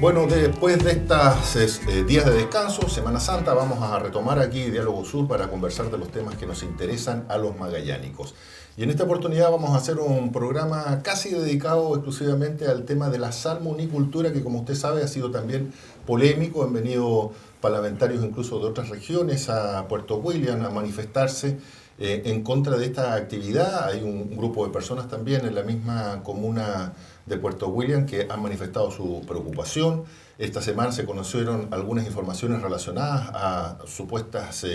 Bueno, después de estos días de descanso, Semana Santa, vamos a retomar aquí Diálogo Sur para conversar de los temas que nos interesan a los magallánicos. Y en esta oportunidad vamos a hacer un programa casi dedicado exclusivamente al tema de la salmonicultura, que como usted sabe ha sido también polémico. Han venido parlamentarios incluso de otras regiones a Puerto William a manifestarse en contra de esta actividad. Hay un grupo de personas también en la misma comuna de Puerto William que han manifestado su preocupación. Esta semana se conocieron algunas informaciones relacionadas a supuestas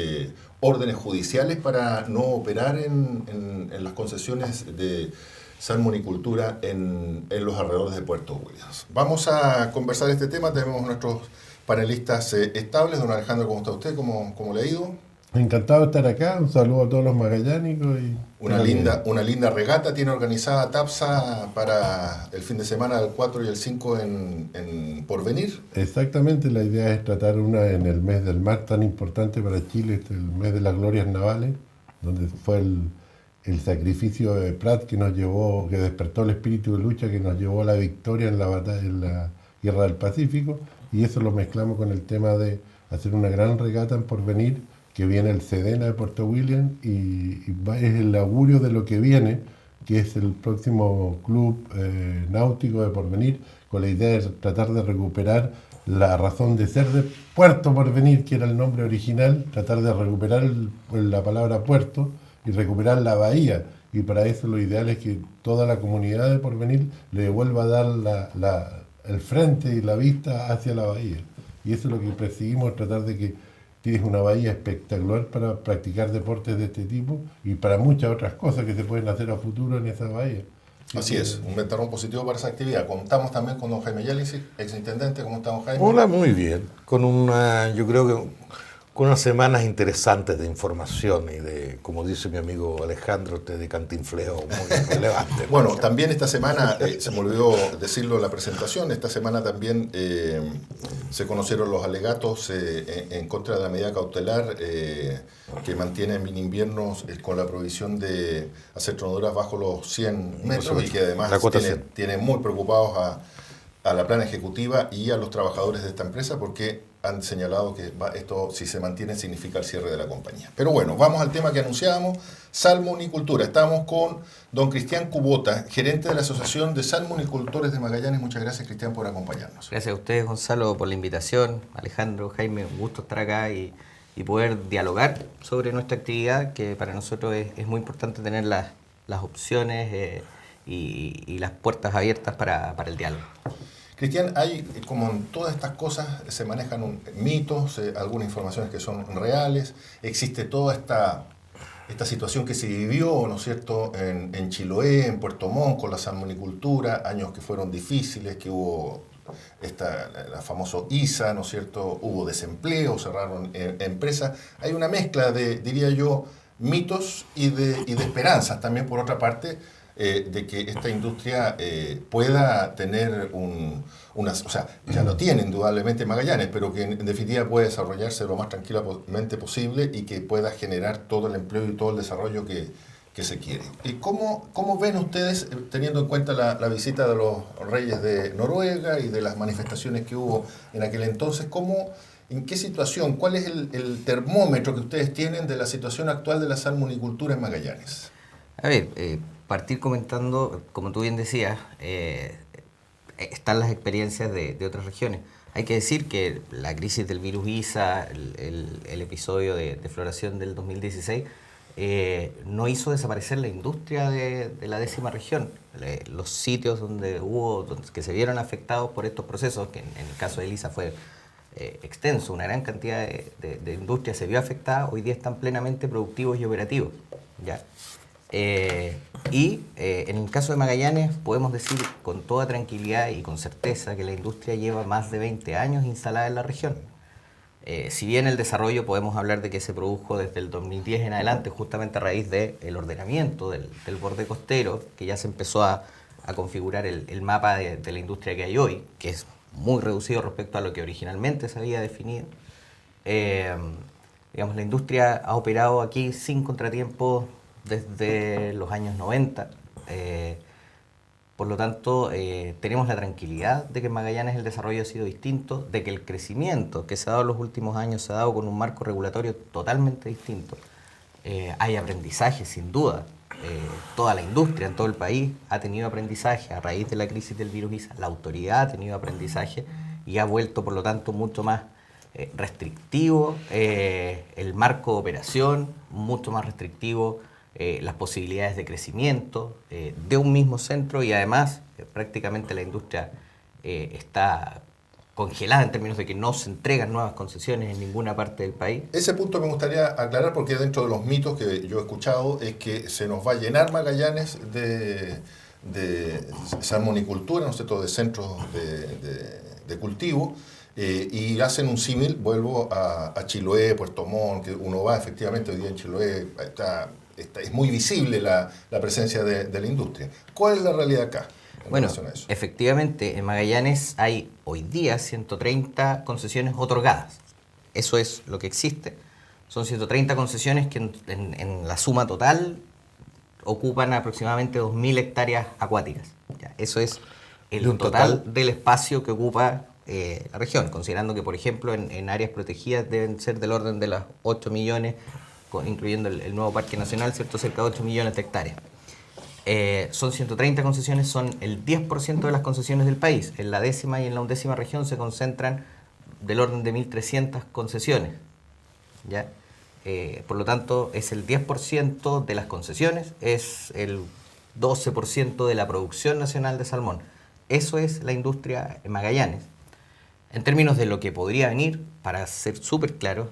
órdenes judiciales para no operar en las concesiones de salmonicultura en los alrededores de Puerto William. Vamos a conversar este tema. Tenemos nuestros panelistas estables. Don Alejandro, ¿cómo está usted? ¿Cómo le ha ido? Encantado de estar acá, un saludo a todos los magallánicos. Una linda regata tiene organizada TAPSA para el fin de semana del 4 y el 5 en Porvenir. Exactamente, la idea es tratar una en el mes del mar tan importante para Chile, el mes de las glorias navales, donde fue el sacrificio de Prat que despertó el espíritu de lucha que nos llevó a la victoria en la batalla, en la Guerra del Pacífico, y eso lo mezclamos con el tema de hacer una gran regata en Porvenir, que viene el Sedena de Puerto William y es el augurio de lo que viene, que es el próximo club náutico de Porvenir, con la idea de tratar de recuperar la razón de ser de Puerto Porvenir, que era el nombre original, tratar de recuperar la palabra puerto y recuperar la bahía. Y para eso lo ideal es que toda la comunidad de Porvenir le vuelva a dar el frente y la vista hacia la bahía. Y eso es lo que perseguimos, tratar de que tienes una bahía espectacular para practicar deportes de este tipo y para muchas otras cosas que se pueden hacer a futuro en esa bahía. Así es, un ventarrón positivo para esa actividad. Contamos también con don Jaime Yáñez, exintendente. ¿Cómo está, don Jaime? Hola, muy bien. Yo creo que con unas semanas interesantes de información y de, como dice mi amigo Alejandro, de cantinfleo muy relevante. Bueno, también esta semana, se me olvidó decirlo en la presentación, esta semana también se conocieron los alegatos en contra de la medida cautelar que mantiene en inviernos con la prohibición de hacer tronaduras bajo los 100 metros y que además tiene muy preocupados a la plana ejecutiva y a los trabajadores de esta empresa porque han señalado que esto, si se mantiene, significa el cierre de la compañía. Pero bueno, vamos al tema que anunciábamos, salmonicultura. Estamos con don Cristian Kubota, gerente de la Asociación de Salmonicultores de Magallanes. Muchas gracias, Cristian, por acompañarnos. Gracias a ustedes, Gonzalo, por la invitación. Alejandro, Jaime, un gusto estar acá y poder dialogar sobre nuestra actividad, que para nosotros es muy importante tener las opciones y las puertas abiertas para el diálogo. Cristian, hay, como en todas estas cosas, se manejan mitos, algunas informaciones que son reales. Existe toda esta situación que se vivió, ¿no es cierto?, en Chiloé, en Puerto Montt, con la salmonicultura, años que fueron difíciles, que hubo la famoso ISA, ¿no es cierto?, hubo desempleo, cerraron empresas. Hay una mezcla de, diría yo, mitos y de esperanzas también, por otra parte, de que esta industria pueda tener o sea, ya lo tiene indudablemente Magallanes, pero que en definitiva puede desarrollarse lo más tranquilamente posible y que pueda generar todo el empleo y todo el desarrollo que se quiere. ¿Cómo ven ustedes, teniendo en cuenta la visita de los reyes de Noruega y de las manifestaciones que hubo en aquel entonces, en qué situación, cuál es el termómetro que ustedes tienen de la situación actual de la salmonicultura en Magallanes? A ver, partir comentando, como tú bien decías, están las experiencias de otras regiones. Hay que decir que la crisis del virus ISA, el episodio de floración del 2016, no hizo desaparecer la industria de la 10ª región. Los sitios que se vieron afectados por estos procesos, que en el caso del ISA fue extenso, una gran cantidad de industria se vio afectada, hoy día están plenamente productivos y operativos, ¿ya? En el caso de Magallanes podemos decir con toda tranquilidad y con certeza que la industria lleva más de 20 años instalada en la región. Si bien el desarrollo podemos hablar de que se produjo desde el 2010 en adelante, justamente a raíz del ordenamiento del borde costero, que ya se empezó a configurar el mapa de la industria que hay hoy, que es muy reducido respecto a lo que originalmente se había definido. Digamos, la industria ha operado aquí sin contratiempo desde los años 90. Por lo tanto, tenemos la tranquilidad de que en Magallanes el desarrollo ha sido distinto, de que el crecimiento que se ha dado en los últimos años se ha dado con un marco regulatorio totalmente distinto. Hay aprendizaje, sin duda. Toda la industria en todo el país ha tenido aprendizaje a raíz de la crisis del virus ISA. La autoridad ha tenido aprendizaje y ha vuelto, por lo tanto, mucho más restrictivo el marco de operación, mucho más restrictivo las posibilidades de crecimiento de un mismo centro, y además prácticamente la industria está congelada en términos de que no se entregan nuevas concesiones en ninguna parte del país. Ese punto me gustaría aclarar, porque dentro de los mitos que yo he escuchado es que se nos va a llenar Magallanes de salmonicultura, ¿no es cierto?, de centros de cultivo, y hacen un símil, vuelvo a Chiloé, Puerto Montt, que uno va efectivamente hoy día en Chiloé, es muy visible la presencia de la industria. ¿Cuál es la realidad acá? Bueno, efectivamente, en Magallanes hay hoy día 130 concesiones otorgadas. Eso es lo que existe. Son 130 concesiones que en la suma total ocupan aproximadamente 2.000 hectáreas acuáticas. ¿Ya? Eso es el total del espacio que ocupa la región, considerando que, por ejemplo, en áreas protegidas deben ser del orden de las 8 millones, incluyendo el nuevo Parque Nacional, ¿cierto?, cerca de 8 millones de hectáreas. Son 130 concesiones, son el 10% de las concesiones del país. En la 10ª y en la 11ª región se concentran del orden de 1.300 concesiones. ¿Ya? Por lo tanto, es el 10% de las concesiones, es el 12% de la producción nacional de salmón. Eso es la industria en Magallanes. En términos de lo que podría venir, para ser súper claro,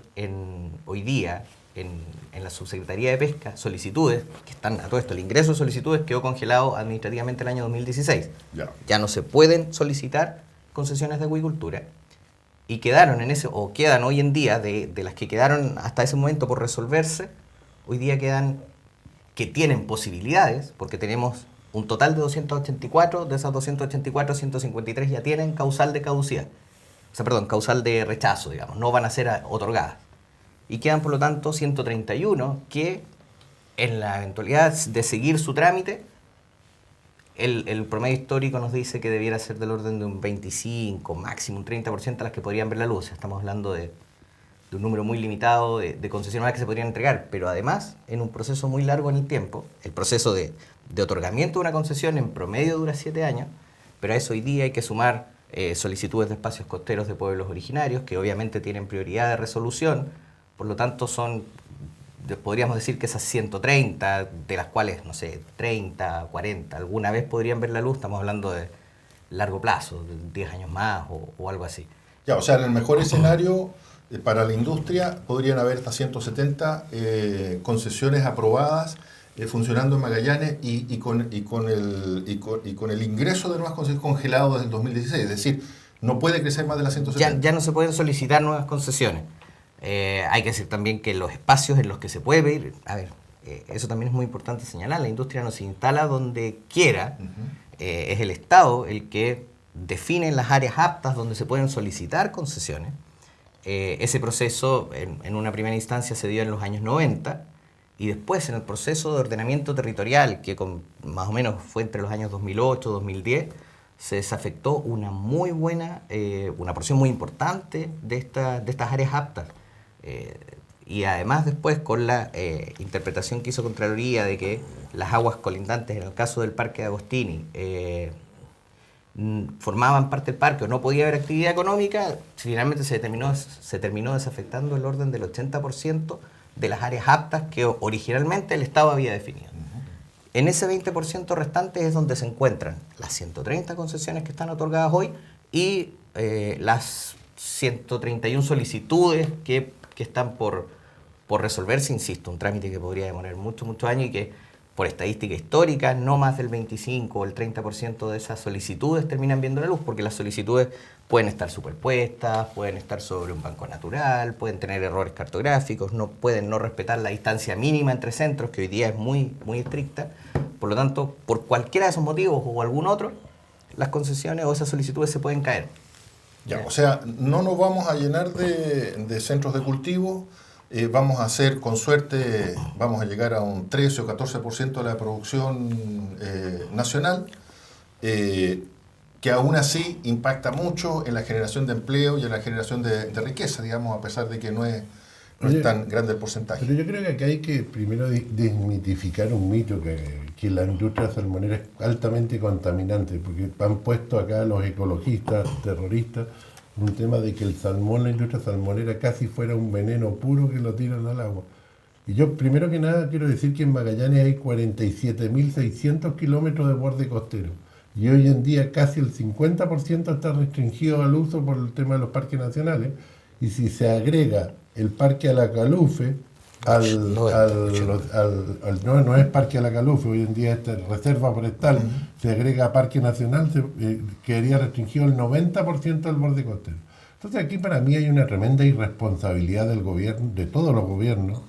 hoy día en la Subsecretaría de Pesca, solicitudes, que están a todo esto, el ingreso de solicitudes quedó congelado administrativamente el año 2016. Ya no se pueden solicitar concesiones de acuicultura, y quedaron en ese, o quedan hoy en día, de las que quedaron hasta ese momento por resolverse, hoy día quedan que tienen posibilidades, porque tenemos un total de 284, de esas 284, 153 ya tienen causal de caducidad. O sea, perdón, causal de rechazo, digamos, no van a ser otorgadas. Y quedan, por lo tanto, 131 que, en la eventualidad de seguir su trámite, el promedio histórico nos dice que debiera ser del orden de un 25, máximo un 30% a las que podrían ver la luz. O sea, estamos hablando de un número muy limitado de concesiones que se podrían entregar, pero además en un proceso muy largo en el tiempo. El proceso de otorgamiento de una concesión en promedio dura 7 años, pero a eso hoy día hay que sumar solicitudes de espacios costeros de pueblos originarios, que obviamente tienen prioridad de resolución. Por lo tanto, podríamos decir que esas 130, de las cuales, no sé, 30, 40, alguna vez podrían ver la luz. Estamos hablando de largo plazo, de 10 años más o algo así. Ya, o sea, en el mejor escenario para la industria podrían haber hasta 170 concesiones aprobadas funcionando en Magallanes y con el ingreso de nuevas concesiones congelado desde el 2016. Es decir, no puede crecer más de las 170. Ya no se pueden solicitar nuevas concesiones. Hay que decir también que los espacios en los que se puede pedir, eso también es muy importante señalar, la industria no se instala donde quiera, es el Estado el que define las áreas aptas donde se pueden solicitar concesiones. Ese proceso en una primera instancia se dio en los años 90, y después en el proceso de ordenamiento territorial, que más o menos fue entre los años 2008-2010, se desafectó una porción muy importante de estas áreas aptas. Y además después con la interpretación que hizo Contraloría de que las aguas colindantes, en el caso del Parque de Agostini, formaban parte del parque o no podía haber actividad económica, finalmente se terminó desafectando el orden del 80% de las áreas aptas que originalmente el Estado había definido. En ese 20% restante es donde se encuentran las 130 concesiones que están otorgadas hoy y las 131 solicitudes que están por resolverse, insisto, un trámite que podría demorar muchos años y que por estadística histórica no más del 25 o el 30% de esas solicitudes terminan viendo la luz, porque las solicitudes pueden estar superpuestas, pueden estar sobre un banco natural, pueden tener errores cartográficos, pueden no respetar la distancia mínima entre centros, que hoy día es muy estricta. Por lo tanto, por cualquiera de esos motivos o algún otro, las concesiones o esas solicitudes se pueden caer. Ya, o sea, no nos vamos a llenar de centros de cultivo, vamos a hacer, con suerte, vamos a llegar a un 13 o 14% de la producción nacional, que aún así impacta mucho en la generación de empleo y en la generación de riqueza, digamos, a pesar de que no es tan grande el porcentaje. Pero yo creo que acá hay que primero desmitificar un mito que la industria salmonera es altamente contaminante, porque han puesto acá los ecologistas, terroristas, un tema de que el salmón, la industria salmonera casi fuera un veneno puro que lo tiran al agua. Y yo primero que nada quiero decir que en Magallanes hay 47.600 kilómetros de borde costero. Y hoy en día casi el 50% está restringido al uso por el tema de los parques nacionales. Y si se agrega el parque Alacalufe, no es parque Alacalufe, hoy en día es reserva forestal, se agrega parque nacional, quedaría restringido el 90% del borde costero. Entonces aquí para mí hay una tremenda irresponsabilidad del gobierno, de todos los gobiernos,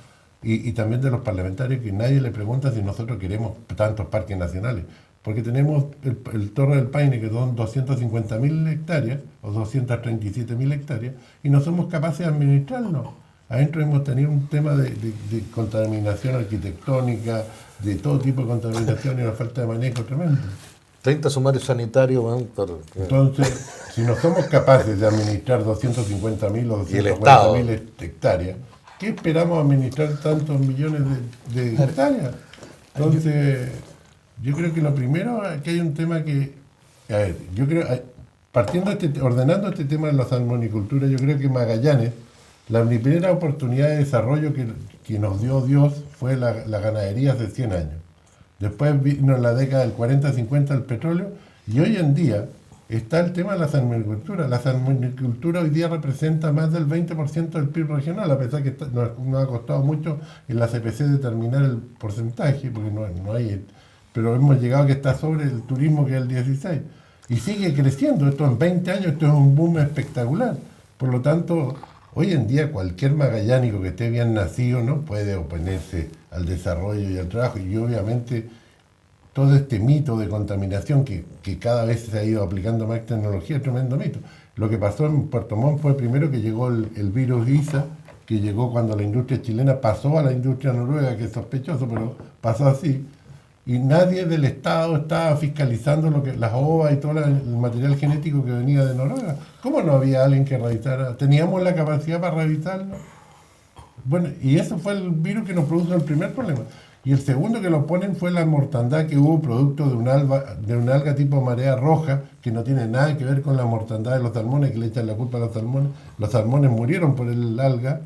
y también de los parlamentarios, que nadie le pregunta si nosotros queremos tantos parques nacionales. Porque tenemos el Torre del Paine, que son 250.000 hectáreas, o 237.000 hectáreas, y no somos capaces de administrarlo. Adentro hemos tenido un tema de contaminación arquitectónica, de todo tipo de contaminación y una falta de manejo tremendo. 30 sumarios sanitarios. Entonces, si no somos capaces de administrar 250.000 o 240.000 hectáreas, ¿qué esperamos administrar tantos millones de hectáreas? Entonces, yo creo que lo primero, que hay un tema que, a ver, yo creo, ordenando este tema de la salmonicultura, yo creo que Magallanes, la primera oportunidad de desarrollo que nos dio Dios fue la ganadería hace 100 años. Después vino la década del 40-50 el petróleo, y hoy en día está el tema de la salmonicultura. La salmonicultura hoy día representa más del 20% del PIB regional, a pesar que nos ha costado mucho en la CPC determinar el porcentaje, porque no hay... Pero hemos llegado a que está sobre el turismo, que es el 16%. Y sigue creciendo. Esto en 20 años, esto es un boom espectacular. Por lo tanto, hoy en día cualquier magallánico que esté bien nacido no puede oponerse al desarrollo y al trabajo. Y obviamente todo este mito de contaminación que cada vez se ha ido aplicando más tecnología es tremendo mito. Lo que pasó en Puerto Montt fue primero que llegó el virus ISA, que llegó cuando la industria chilena pasó a la industria noruega, que es sospechoso, pero pasó así. Y nadie del Estado estaba fiscalizando las ovas y todo el material genético que venía de Noruega. ¿Cómo no había alguien que revisara? ¿Teníamos la capacidad para revisarlo? Bueno, y eso fue el virus que nos produjo el primer problema. Y el segundo que lo ponen fue la mortandad que hubo producto de un alga tipo marea roja, que no tiene nada que ver con la mortandad de los salmones, que le echan la culpa a los salmones. Los salmones murieron por el alga.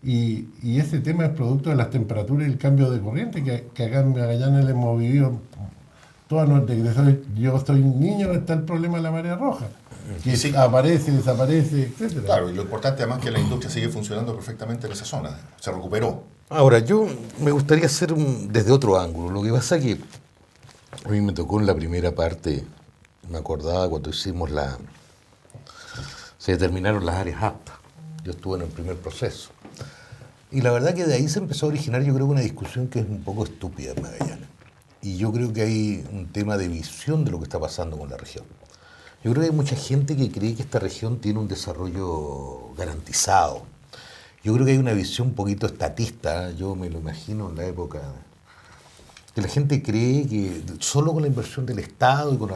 Y ese tema es producto de las temperaturas y el cambio de corriente que acá en Magallanes le hemos vivido toda nuestra. Yo soy niño, está el problema de la marea roja, que sí aparece, desaparece, etc. Claro, y lo importante además es que la industria sigue funcionando perfectamente en esa zona, se recuperó. Ahora, yo me gustaría hacer desde otro ángulo. Lo que pasa es que a mí me tocó en la primera parte, me acordaba cuando se determinaron las áreas aptas. Yo estuve en el primer proceso. Y la verdad que de ahí se empezó a originar, yo creo, una discusión que es un poco estúpida en Magallanes. Y yo creo que hay un tema de visión de lo que está pasando con la región. Yo creo que hay mucha gente que cree que esta región tiene un desarrollo garantizado. Yo creo que hay una visión un poquito estatista, yo me lo imagino en la época, que la gente cree que solo con la inversión del Estado y con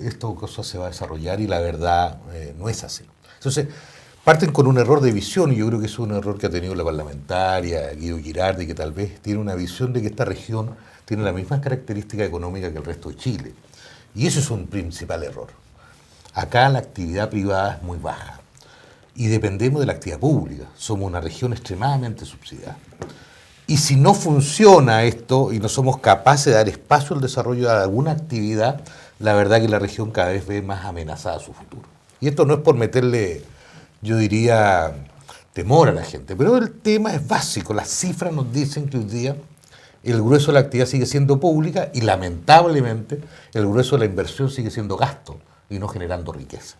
esta cosa se va a desarrollar, y la verdad no es así. Entonces, parten con un error de visión, y yo creo que es un error que ha tenido la parlamentaria, Guido Girardi, que tal vez tiene una visión de que esta región tiene las mismas características económicas que el resto de Chile. Y eso es un principal error. Acá la actividad privada es muy baja y dependemos de la actividad pública. Somos una región extremadamente subsidiada. Y si no funciona esto y no somos capaces de dar espacio al desarrollo de alguna actividad, la verdad que la región cada vez ve más amenazada su futuro. Y esto no es por meterle, yo diría, temor a la gente, pero el tema es básico. Las cifras nos dicen que hoy día el grueso de la actividad sigue siendo pública y lamentablemente el grueso de la inversión sigue siendo gasto y no generando riqueza.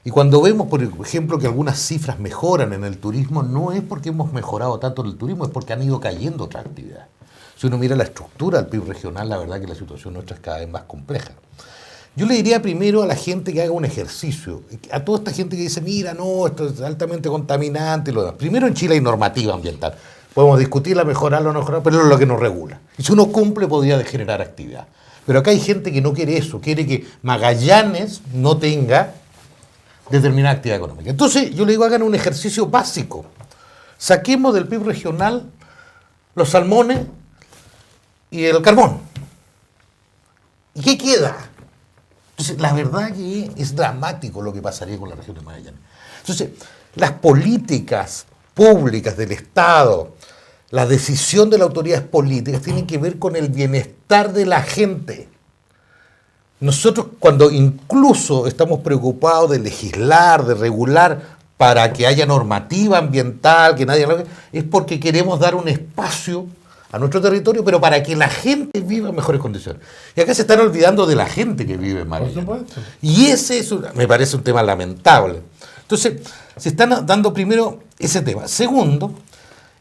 Y cuando vemos, por ejemplo, que algunas cifras mejoran en el turismo, no es porque hemos mejorado tanto en el turismo, es porque han ido cayendo otras actividades. Si uno mira la estructura del PIB regional, la verdad que la situación nuestra es cada vez más compleja. Yo le diría primero a la gente que haga un ejercicio, a toda esta gente que dice, mira, no, esto es altamente contaminante y lo demás. Primero, en Chile hay normativa ambiental. Podemos discutirla, mejorarla o no mejorarla, pero es lo que nos regula. Y si uno cumple, podría generar actividad. Pero acá hay gente que no quiere eso, quiere que Magallanes no tenga determinada actividad económica. Entonces, yo le digo, hagan un ejercicio básico. Saquemos del PIB regional los salmones y el carbón. ¿Y qué queda? Entonces, la verdad que es dramático lo que pasaría con la región de Magallanes. Entonces, las políticas públicas del Estado, la decisión de las autoridades políticas tienen que ver con el bienestar de la gente. Nosotros, cuando incluso estamos preocupados de legislar, de regular para que haya normativa ambiental, que nadie lo... es porque queremos dar un espacio a nuestro territorio, pero para que la gente viva en mejores condiciones. Y acá se están olvidando de la gente que vive en Magallanes. Por supuesto. Y ese es me parece un tema lamentable. Entonces, se están dando primero ese tema. Segundo,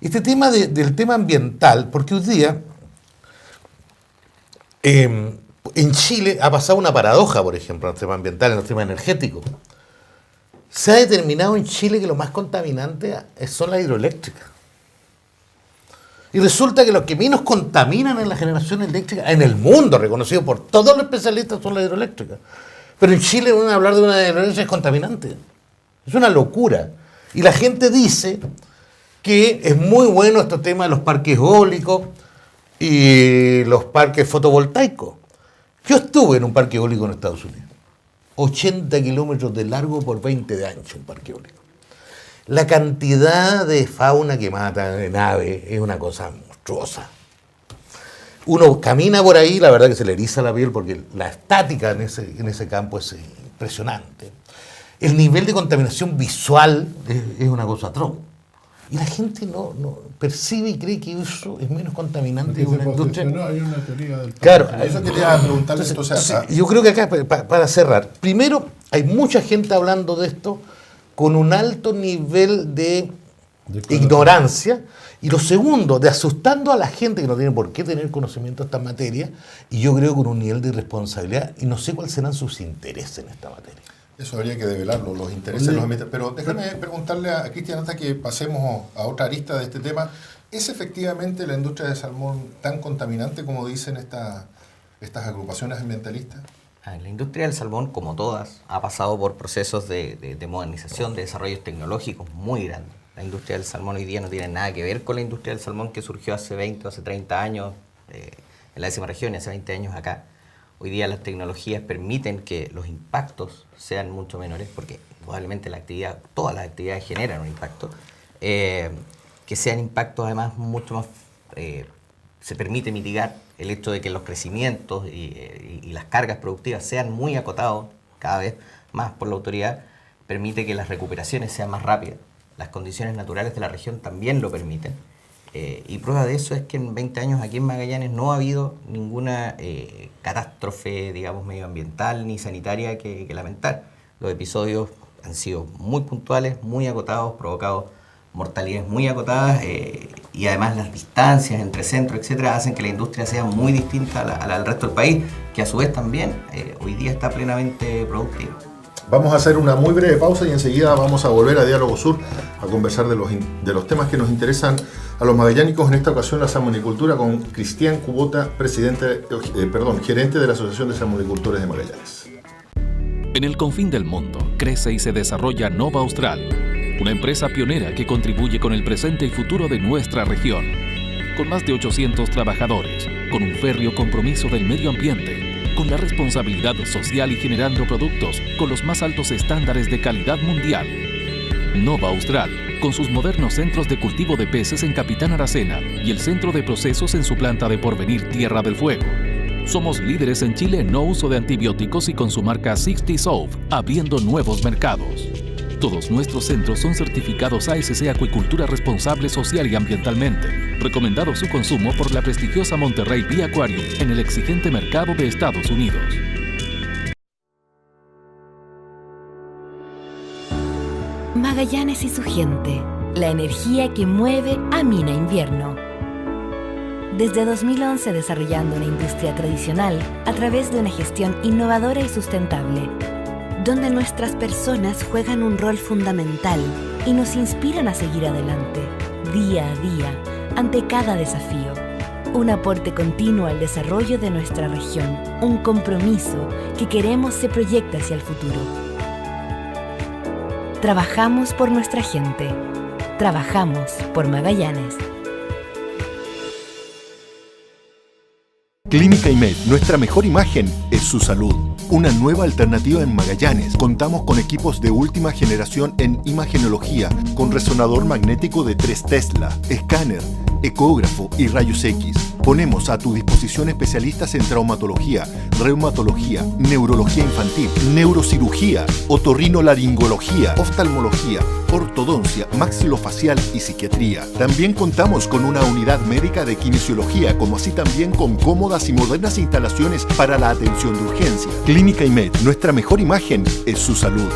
este tema del tema ambiental, porque hoy día en Chile ha pasado una paradoja, por ejemplo, en el tema ambiental, en el tema energético. Se ha determinado en Chile que lo más contaminante son las hidroeléctricas. Y resulta que los que menos contaminan en la generación eléctrica, en el mundo, reconocido por todos los especialistas, son las hidroeléctricas. Pero en Chile, hablar de una hidroeléctrica es contaminante. Es una locura. Y la gente dice que es muy bueno este tema de los parques eólicos y los parques fotovoltaicos. Yo estuve en un parque eólico en Estados Unidos. 80 kilómetros de largo por 20 de ancho, un parque eólico. La cantidad de fauna que mata de aves es una cosa monstruosa. Uno camina por ahí, la verdad que se le eriza la piel porque la estática en ese campo es impresionante. El nivel de contaminación visual es una cosa atroz. Y la gente no percibe y cree que eso es menos contaminante que una industria. No, hay una teoría del... Claro, Eso quería preguntarle entonces. yo creo que acá, para cerrar, primero, hay mucha gente hablando de esto con un alto nivel de ignorancia. Y lo segundo, de asustando a la gente que no tiene por qué tener conocimiento de esta materia. Y yo creo con un nivel de irresponsabilidad. Y no sé cuáles serán sus intereses en esta materia. Eso habría que develarlo, los intereses de los ambientales. Pero déjame preguntarle a Cristian, hasta que pasemos a otra arista de este tema. ¿Es efectivamente la industria del salmón tan contaminante como dicen estas agrupaciones ambientalistas? La industria del salmón, como todas, ha pasado por procesos de modernización, de desarrollos tecnológicos muy grandes. La industria del salmón hoy día no tiene nada que ver con la industria del salmón que surgió hace 20 o hace 30 años en la décima región y hace 20 años acá. Hoy día las tecnologías permiten que los impactos sean mucho menores, porque probablemente todas las actividades generan un impacto, que sean impactos además mucho más... se permite mitigar el hecho de que los crecimientos y las cargas productivas sean muy acotados cada vez más por la autoridad, permite que las recuperaciones sean más rápidas. Las condiciones naturales de la región también lo permiten. Y prueba de eso es que en 20 años aquí en Magallanes no ha habido ninguna catástrofe, digamos, medioambiental ni sanitaria que lamentar. Los episodios han sido muy puntuales, muy acotados, provocado mortalidades muy acotadas y además las distancias entre centros, etcétera, hacen que la industria sea muy distinta al resto del país, que a su vez también hoy día está plenamente productiva. Vamos a hacer una muy breve pausa y enseguida vamos a volver a Diálogo Sur a conversar de los temas que nos interesan a los magallánicos, en esta ocasión la salmonicultura, con Cristian Kubota, gerente de la Asociación de Salmonicultores de Magallanes. En el confín del mundo crece y se desarrolla Nova Austral, una empresa pionera que contribuye con el presente y futuro de nuestra región. Con más de 800 trabajadores, con un férreo compromiso del medio ambiente, con la responsabilidad social y generando productos con los más altos estándares de calidad mundial. Nova Austral, con sus modernos centros de cultivo de peces en Capitán Aracena y el centro de procesos en su planta de Porvenir Tierra del Fuego. Somos líderes en Chile en no uso de antibióticos y con su marca 60 Soft, abriendo nuevos mercados. Todos nuestros centros son certificados ASC Acuicultura Responsable Social y Ambientalmente. Recomendado su consumo por la prestigiosa Monterrey Bee Aquarium en el exigente mercado de Estados Unidos. Magallanes y su gente, la energía que mueve a Mina Invierno. desde 2011 desarrollando una industria tradicional a través de una gestión innovadora y sustentable, donde nuestras personas juegan un rol fundamental y nos inspiran a seguir adelante, día a día, ante cada desafío. Un aporte continuo al desarrollo de nuestra región, un compromiso que queremos se proyecte hacia el futuro. Trabajamos por nuestra gente. Trabajamos por Magallanes. Clínica IMED, nuestra mejor imagen es su salud. Una nueva alternativa en Magallanes. Contamos con equipos de última generación en imagenología, con resonador magnético de 3 Tesla, escáner, ecógrafo y rayos X. Ponemos a tu disposición especialistas en traumatología, reumatología, neurología infantil, neurocirugía, otorrinolaringología, oftalmología, ortodoncia, maxilofacial y psiquiatría. También contamos con una unidad médica de kinesiología, como así también con cómodas y modernas instalaciones para la atención de urgencia. Clínica IMED, nuestra mejor imagen es su salud.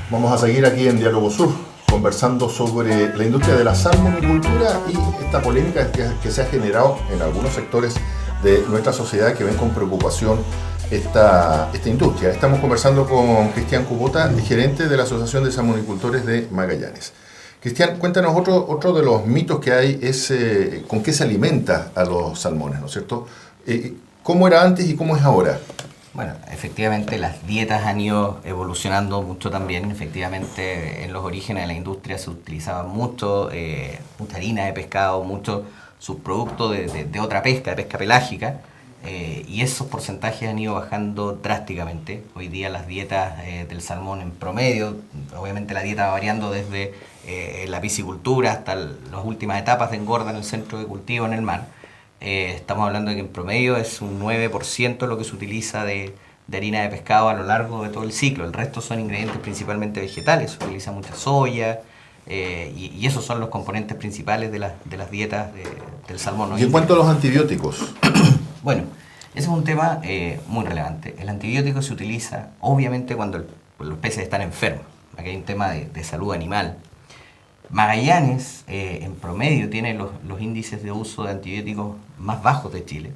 Vamos a seguir aquí en Diálogo Sur, conversando sobre la industria de la salmonicultura y esta polémica que se ha generado en algunos sectores de nuestra sociedad que ven con preocupación esta industria. Estamos conversando con Cristian Kubota, gerente de la Asociación de Salmonicultores de Magallanes. Cristian, cuéntanos otro de los mitos que hay, es con qué se alimenta a los salmones, ¿no es cierto? ¿Cómo era antes y cómo es ahora? Bueno, efectivamente las dietas han ido evolucionando mucho también. Efectivamente, en los orígenes de la industria se utilizaba mucha harina de pescado, mucho subproducto de otra pesca, de pesca pelágica, y esos porcentajes han ido bajando drásticamente. Hoy día las dietas del salmón en promedio, obviamente la dieta va variando desde la piscicultura hasta las últimas etapas de engorda en el centro de cultivo en el mar. Estamos hablando de que en promedio es un 9% lo que se utiliza de harina de pescado a lo largo de todo el ciclo. El resto son ingredientes principalmente vegetales, se utiliza mucha soya, y esos son los componentes principales de las dietas del salmón. ¿Y en cuanto a los antibióticos? Bueno, ese es un tema muy relevante. El antibiótico se utiliza obviamente cuando los peces están enfermos. Aquí hay un tema de salud animal. Magallanes, en promedio, tiene los índices de uso de antibióticos más bajos de Chile.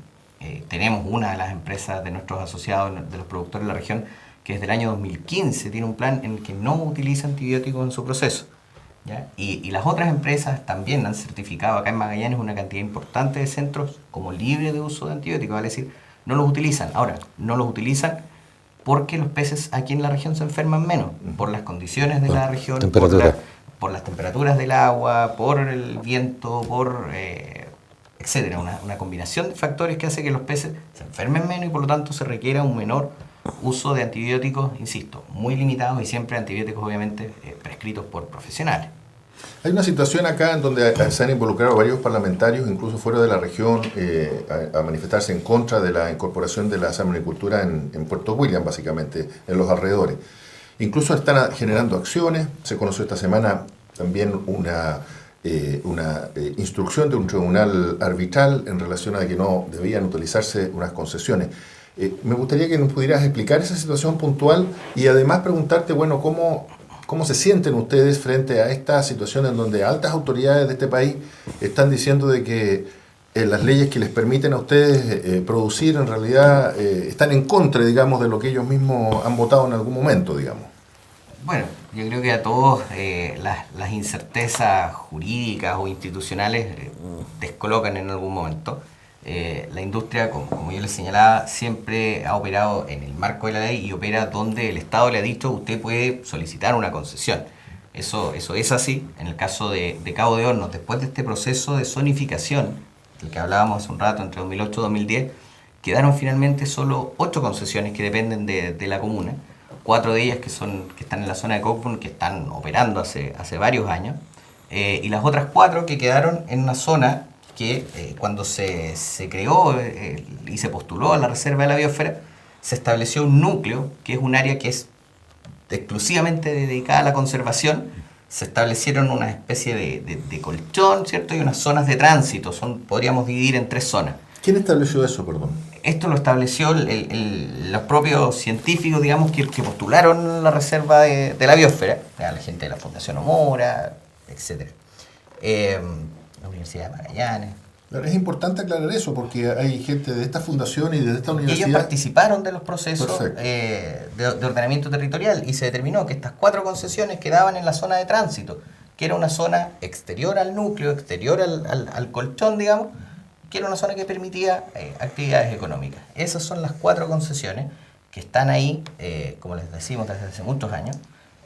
Tenemos una de las empresas de nuestros asociados, de los productores de la región, que desde el año 2015 tiene un plan en el que no utiliza antibióticos en su proceso, ¿ya? Y las otras empresas también han certificado acá en Magallanes una cantidad importante de centros como libres de uso de antibióticos, vale decir, no los utilizan. Ahora, no los utilizan porque los peces aquí en la región se enferman menos, por las condiciones de la región, por las temperaturas del agua, por el viento, etcétera. Una combinación de factores que hace que los peces se enfermen menos y por lo tanto se requiera un menor uso de antibióticos, insisto, muy limitados y siempre antibióticos obviamente prescritos por profesionales. Hay una situación acá en donde se han involucrado varios parlamentarios, incluso fuera de la región, a manifestarse en contra de la incorporación de la salmonicultura en Puerto William, básicamente, en los alrededores. Incluso están generando acciones. Se conoció esta semana también una instrucción de un tribunal arbitral en relación a que no debían utilizarse unas concesiones. Me gustaría que nos pudieras explicar esa situación puntual y además preguntarte, bueno, ¿cómo se sienten ustedes frente a esta situación en donde altas autoridades de este país están diciendo de que las leyes que les permiten a ustedes producir en realidad están en contra, digamos, de lo que ellos mismos han votado en algún momento, digamos? Bueno, yo creo que a todos las incertezas jurídicas o institucionales descolocan en algún momento. La industria, como yo les señalaba, siempre ha operado en el marco de la ley y opera donde el Estado le ha dicho usted puede solicitar una concesión. Eso es así. En el caso de Cabo de Hornos, después de este proceso de zonificación, del que hablábamos hace un rato, entre 2008 y 2010, quedaron finalmente solo 8 concesiones que dependen de la comuna, 4 de ellas que están en la zona de Cockburn, que están operando hace varios años, y las otras 4 que quedaron en una zona que cuando se creó y se postuló a la Reserva de la Biosfera, se estableció un núcleo, que es un área que es exclusivamente dedicada a la conservación. Se establecieron una especie de colchón, ¿cierto? Y unas zonas de tránsito, podríamos dividir en 3 zonas. ¿Quién estableció eso, perdón? Esto lo estableció los propios científicos, digamos, que postularon la Reserva de la Biosfera, la gente de la Fundación Omora, etc. La Universidad de Magallanes. Es importante aclarar eso, porque hay gente de esta fundación y de esta Y universidad... ellos participaron de los procesos de ordenamiento territorial, y se determinó que estas 4 concesiones quedaban en la zona de tránsito, que era una zona exterior al núcleo, exterior al colchón, digamos, que era una zona que permitía actividades económicas. Esas son las 4 concesiones que están ahí, como les decimos, desde hace muchos años.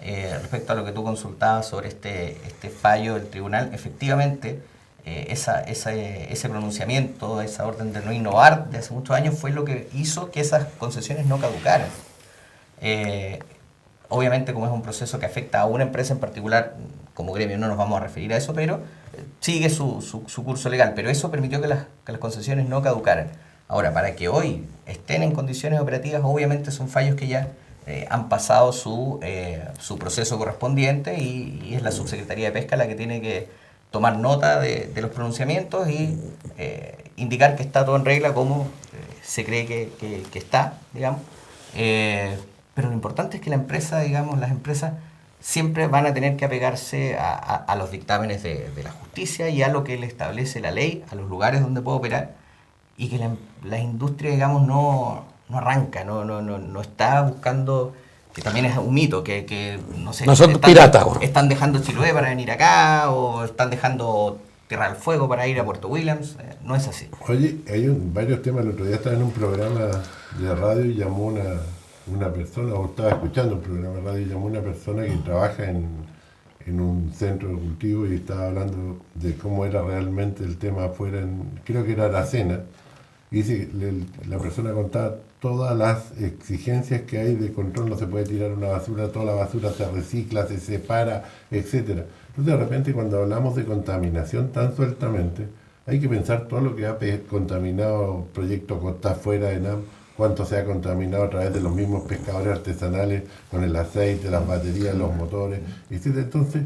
Respecto a lo que tú consultabas sobre este fallo del tribunal, efectivamente, ese pronunciamiento, esa orden de no innovar de hace muchos años fue lo que hizo que esas concesiones no caducaran. Obviamente, como es un proceso que afecta a una empresa en particular, como gremio no nos vamos a referir a eso, pero sigue su curso legal, pero eso permitió que las concesiones no caducaran. Ahora, para que hoy estén en condiciones operativas, obviamente son fallos que ya han pasado su proceso correspondiente, y es la Subsecretaría de Pesca la que tiene que tomar nota de los pronunciamientos y indicar que está todo en regla como se cree que está, digamos. Pero lo importante es que la empresa, digamos, las empresas siempre van a tener que apegarse a los dictámenes de la justicia y a lo que le establece la ley, a los lugares donde puede operar, y que la industria, digamos, no arranca, no está buscando, que también es un mito, que no sé, no son piratas. Están dejando Chiloé para venir acá, o están dejando Tierra del Fuego para ir a Puerto Williams. No es así. Oye, hay varios temas. El otro día estaba en un programa de radio y llamó una persona, o estaba escuchando un programa de radio y llamó una persona que trabaja en un centro de cultivo, y estaba hablando de cómo era realmente el tema afuera, creo que era Aracena. Y dice, la persona contaba todas las exigencias que hay de control. No se puede tirar una basura, toda la basura se recicla, se separa, etc. Entonces, de repente, cuando hablamos de contaminación tan sueltamente, hay que pensar todo lo que ha contaminado Proyecto Costa Afuera de NAM, cuánto se ha contaminado a través de los mismos pescadores artesanales con el aceite, las baterías, los motores, etc. Entonces,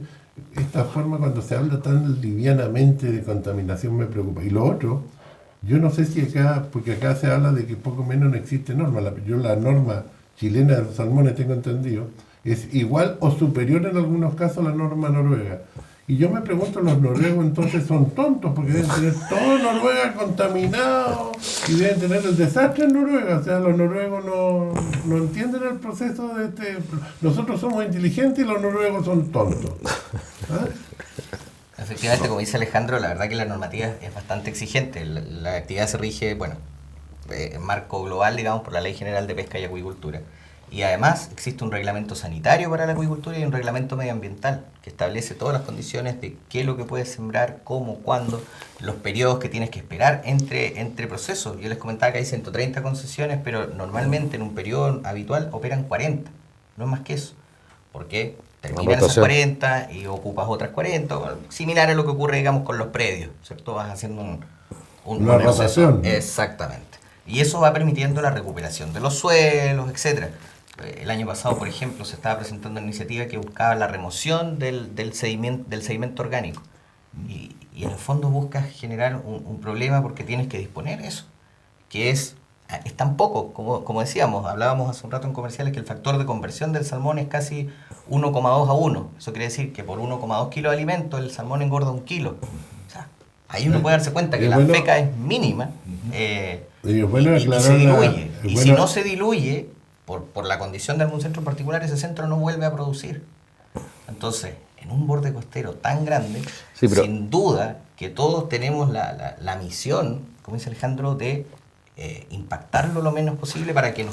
esta forma, cuando se habla tan livianamente de contaminación, me preocupa. Y lo otro, yo no sé si acá, porque acá se habla de que poco menos no existe norma. Yo la norma chilena de los salmones, tengo entendido, es igual o superior en algunos casos a la norma noruega. Y yo me pregunto, los noruegos entonces son tontos, porque deben tener todo Noruega contaminado y deben tener el desastre en Noruega. O sea, los noruegos no entienden el proceso de Nosotros somos inteligentes y los noruegos son tontos. ¿Ah? Efectivamente, como dice Alejandro, la verdad que la normativa es bastante exigente. La actividad se rige, en marco global, digamos, por la Ley General de Pesca y Acuicultura. Y además existe un reglamento sanitario para la acuicultura y un reglamento medioambiental que establece todas las condiciones de qué es lo que puedes sembrar, cómo, cuándo, los periodos que tienes que esperar entre procesos. Yo les comentaba que hay 130 concesiones, pero normalmente en un periodo habitual operan 40, no más que eso. Porque terminan esas 40 y ocupas otras 40, similar a lo que ocurre, digamos, con los predios, ¿cierto? Vas haciendo una rotación. Exactamente. Y eso va permitiendo la recuperación de los suelos, etcétera. El año pasado, por ejemplo, se estaba presentando una iniciativa que buscaba la remoción del sedimento orgánico. Y en el fondo buscas generar un problema porque tienes que disponer eso, que es tan poco, como decíamos, hablábamos hace un rato en comerciales, que el factor de conversión del salmón es casi 1,2 a 1. Eso quiere decir que por 1,2 kilos de alimento el salmón engorda 1 kilo. O sea, ahí uno puede darse cuenta que la feca es mínima y se diluye. Y si no se diluye, por la condición de algún centro en particular, ese centro no vuelve a producir. Entonces, en un borde costero tan grande, sin duda que todos tenemos la misión, como dice Alejandro, de impactarlo lo menos posible para que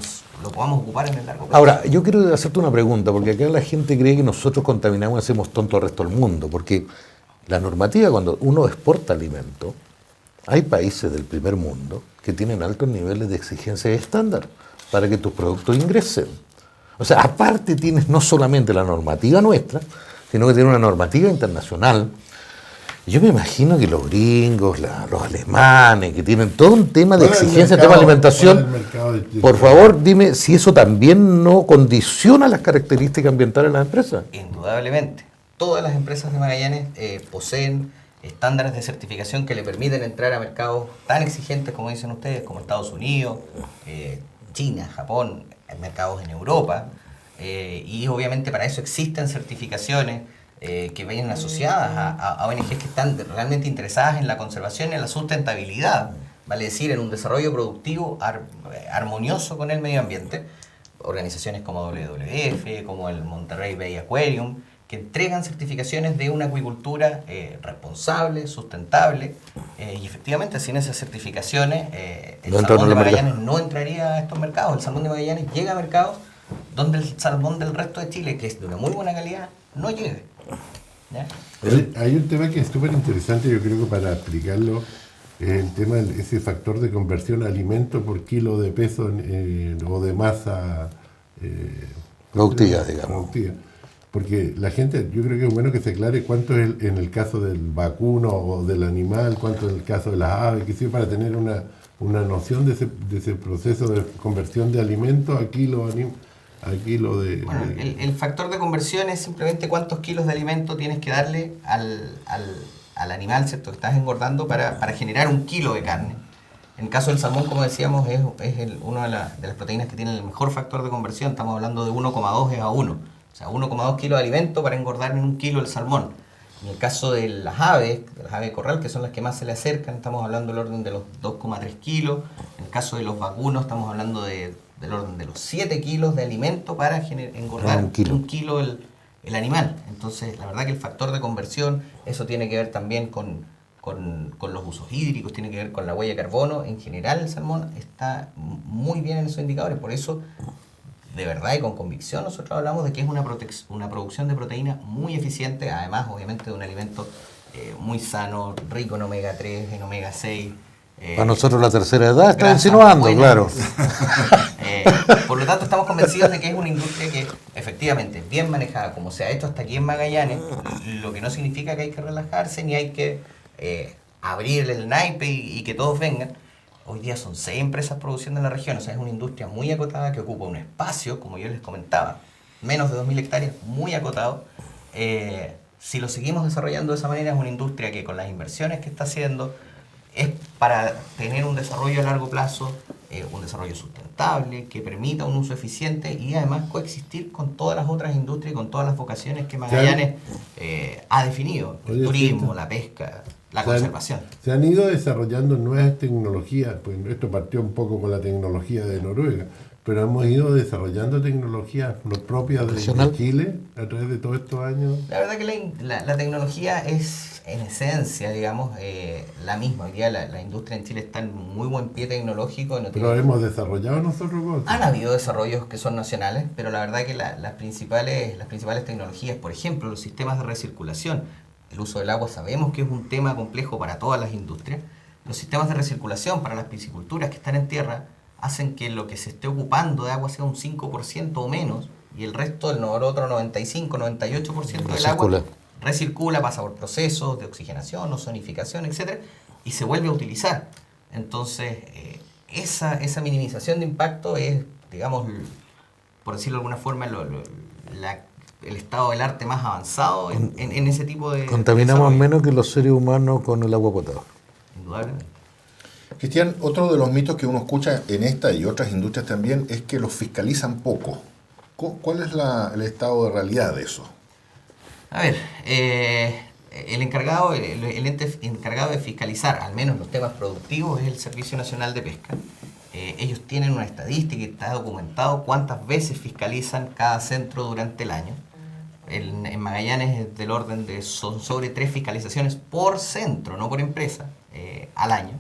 lo podamos ocupar en el largo plazo. Ahora, yo quiero hacerte una pregunta, porque acá la gente cree que nosotros contaminamos y hacemos tonto al resto del mundo, porque la normativa, cuando uno exporta alimento, hay países del primer mundo que tienen altos niveles de exigencia y estándar para que tus productos ingresen. O sea, aparte tienes no solamente la normativa nuestra, sino que tienes una normativa internacional. Yo me imagino que los gringos, los alemanes, que tienen todo un tema de exigencia, tema de alimentación. Por favor, dime si eso también no condiciona las características ambientales de las empresas. Indudablemente. Todas las empresas de Magallanes poseen estándares de certificación que le permiten entrar a mercados tan exigentes como dicen ustedes, como Estados Unidos, China, Japón, mercados en Europa. Y obviamente para eso existen certificaciones que vienen asociadas a ONGs que están realmente interesadas en la conservación y en la sustentabilidad, vale decir, en un desarrollo productivo armonioso con el medio ambiente. Organizaciones como WWF, como el Monterrey Bay Aquarium, que entregan certificaciones de una acuicultura responsable, sustentable, y efectivamente sin esas certificaciones el salmón de Magallanes no entraría a estos mercados. El salmón de Magallanes llega a mercados donde el salmón del resto de Chile, que es de una muy buena calidad, no llega. ¿Ya? Hay un tema que es súper interesante, yo creo que para explicarlo, es el tema de ese factor de conversión a alimento por kilo de peso o de masa productiva, digamos. Productiva. Porque la gente, yo creo que es bueno que se aclare cuánto es en el caso del vacuno o del animal, cuánto en el caso de las aves, que sirve para tener una noción de ese proceso de conversión de alimento a kilo de... Bueno, el factor de conversión es simplemente cuántos kilos de alimento tienes que darle al animal, ¿cierto?, que estás engordando para generar un kilo de carne. En el caso del salmón, como decíamos, es una de las proteínas que tiene el mejor factor de conversión. Estamos hablando de 1,2 a 1. O sea, 1,2 kilos de alimento para engordar en un kilo el salmón. En el caso de las aves de corral, que son las que más se le acercan, estamos hablando del orden de los 2,3 kilos. En el caso de los vacunos, estamos hablando del orden de los 7 kilos de alimento para engordar un kilo el animal. Entonces, la verdad que el factor de conversión, eso tiene que ver también con los usos hídricos, tiene que ver con la huella de carbono. En general, el salmón está muy bien en esos indicadores. Por eso, de verdad y con convicción, nosotros hablamos de que es una producción de proteína muy eficiente, además, obviamente, de un alimento muy sano, rico en omega 3, en omega 6. Para nosotros la tercera edad está insinuando, buenas, claro. Por lo tanto, estamos convencidos de que es una industria que efectivamente bien manejada, como se ha hecho hasta aquí en Magallanes, lo que no significa que hay que relajarse ni hay que abrirle el naipe y que todos vengan. Hoy día son 6 empresas produciendo en la región, o sea, es una industria muy acotada que ocupa un espacio, como yo les comentaba, menos de 2.000 hectáreas, muy acotado. Si lo seguimos desarrollando de esa manera, es una industria que con las inversiones que está haciendo es para tener un desarrollo a largo plazo, un desarrollo sustentable, que permita un uso eficiente y además coexistir con todas las otras industrias y con todas las vocaciones que Magallanes ha definido: el turismo, la pesca, la conservación. Se han ido desarrollando nuevas tecnologías, pues esto partió un poco con la tecnología de Noruega, pero hemos ido desarrollando tecnologías propias de Chile a través de todos estos años. La verdad que la tecnología es, en esencia, digamos, la misma. Hoy día la industria en Chile está en muy buen pie tecnológico. Pero hemos desarrollado nosotros cosas. Han habido desarrollos que son nacionales, pero la verdad que las principales tecnologías, por ejemplo, los sistemas de recirculación. El uso del agua sabemos que es un tema complejo para todas las industrias. Los sistemas de recirculación para las pisciculturas que están en tierra hacen que lo que se esté ocupando de agua sea un 5% o menos, y el resto, el otro 95, 98% del agua recircula, pasa por procesos de oxigenación, ozonificación, etc., y se vuelve a utilizar. Entonces, esa minimización de impacto es, digamos, por decirlo de alguna forma, el estado del arte más avanzado en ese tipo de... Contaminamos menos que los seres humanos con el agua potable. Indudablemente. Cristian, otro de los mitos que uno escucha en esta y otras industrias también es que los fiscalizan poco. ¿Cuál es el estado de realidad de eso? A ver, el ente encargado de fiscalizar, al menos los temas productivos, es el Servicio Nacional de Pesca. Ellos tienen una estadística y está documentado cuántas veces fiscalizan cada centro durante el año. En Magallanes es del orden de son sobre 3 fiscalizaciones por centro, no por empresa, al año.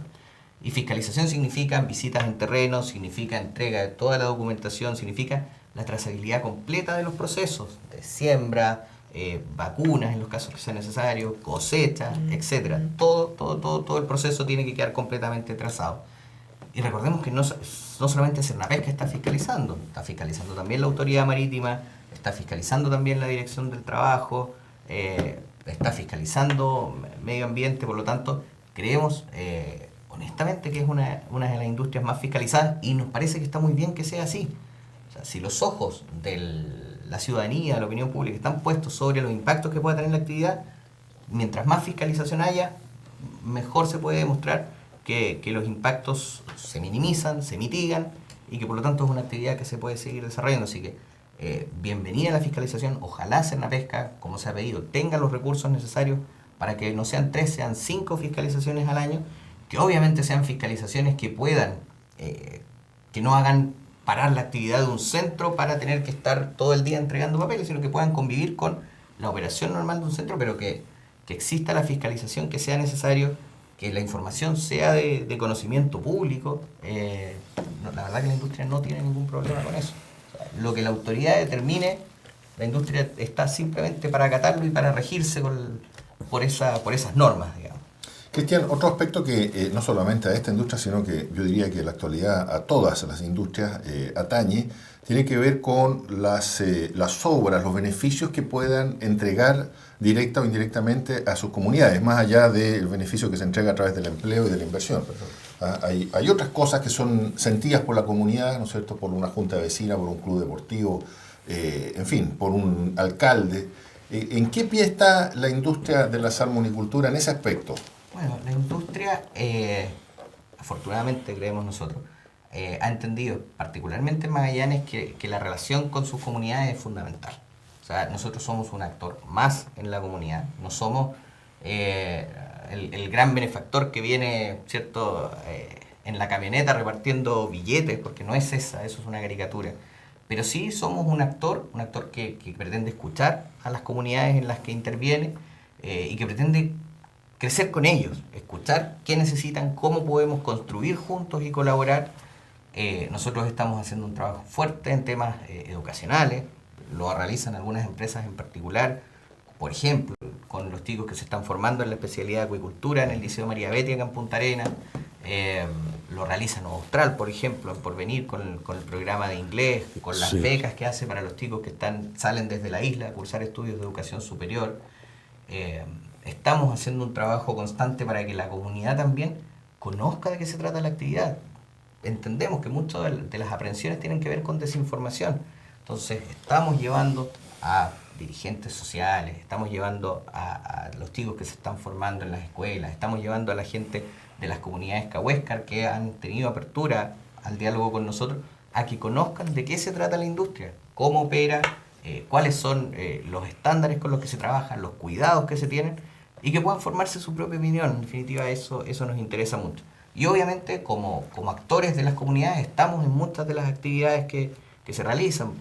Y fiscalización significa visitas en terreno, significa entrega de toda la documentación, significa la trazabilidad completa de los procesos de siembra, vacunas en los casos que sea necesario, cosecha, etc. Todo el proceso tiene que quedar completamente trazado. Y recordemos que no solamente Cernapesca está fiscalizando también la Autoridad Marítima, está fiscalizando también la Dirección del Trabajo, está fiscalizando Medio Ambiente. Por lo tanto, creemos honestamente que es una de las industrias más fiscalizadas, y nos parece que está muy bien que sea así. O sea, si los ojos de la ciudadanía, de la opinión pública, están puestos sobre los impactos que pueda tener la actividad, mientras más fiscalización haya, mejor se puede demostrar que los impactos se minimizan, se mitigan, y que por lo tanto es una actividad que se puede seguir desarrollando. Así que bienvenida a la fiscalización. Ojalá Cernapesca, como se ha pedido, tenga los recursos necesarios para que no sean 3, sean 5 fiscalizaciones al año, que obviamente sean fiscalizaciones que puedan, que no hagan parar la actividad de un centro para tener que estar todo el día entregando papeles, sino que puedan convivir con la operación normal de un centro, pero que exista la fiscalización que sea necesario, que la información sea de conocimiento público. La verdad que la industria no tiene ningún problema con eso. O sea, lo que la autoridad determine, la industria está simplemente para acatarlo y para regirse por esas normas, digamos. Cristian, otro aspecto que no solamente a esta industria, sino que yo diría que en la actualidad a todas las industrias atañe, tiene que ver con las obras, los beneficios que puedan entregar directa o indirectamente a sus comunidades, más allá del beneficio que se entrega a través del empleo y de la inversión. Hay otras cosas que son sentidas por la comunidad, ¿no es cierto?, por una junta de vecinas, por un club deportivo, en fin, por un alcalde. ¿En qué pie está la industria de la salmonicultura en ese aspecto? Bueno, la industria, afortunadamente creemos nosotros, ha entendido, particularmente en Magallanes, que la relación con sus comunidades es fundamental. O sea, nosotros somos un actor más en la comunidad, no somos el gran benefactor que viene, ¿cierto?, en la camioneta repartiendo billetes, porque no es eso es una caricatura. Pero sí somos un actor que pretende escuchar a las comunidades en las que interviene, y que pretende crecer con ellos, escuchar qué necesitan, cómo podemos construir juntos y colaborar. Nosotros estamos haciendo un trabajo fuerte en temas educacionales, lo realizan algunas empresas en particular, por ejemplo, con los chicos que se están formando en la especialidad de acuicultura en el Liceo María Betty acá en Punta Arenas. Lo realiza Nova Austral, por ejemplo, en Porvenir, con el programa de inglés, con las becas que hace para los chicos que salen desde la isla a cursar estudios de educación superior. Estamos haciendo un trabajo constante para que la comunidad también conozca de qué se trata la actividad. Entendemos que muchas de las aprehensiones tienen que ver con desinformación. Entonces estamos llevando a dirigentes sociales, estamos llevando a los chicos que se están formando en las escuelas, estamos llevando a la gente de las comunidades cahuéscar que han tenido apertura al diálogo con nosotros, a que conozcan de qué se trata la industria, cómo opera, cuáles son los estándares con los que se trabaja, los cuidados que se tienen, y que puedan formarse su propia opinión. En definitiva, eso nos interesa mucho. Y obviamente, como actores de las comunidades, estamos en muchas de las actividades que se realizan.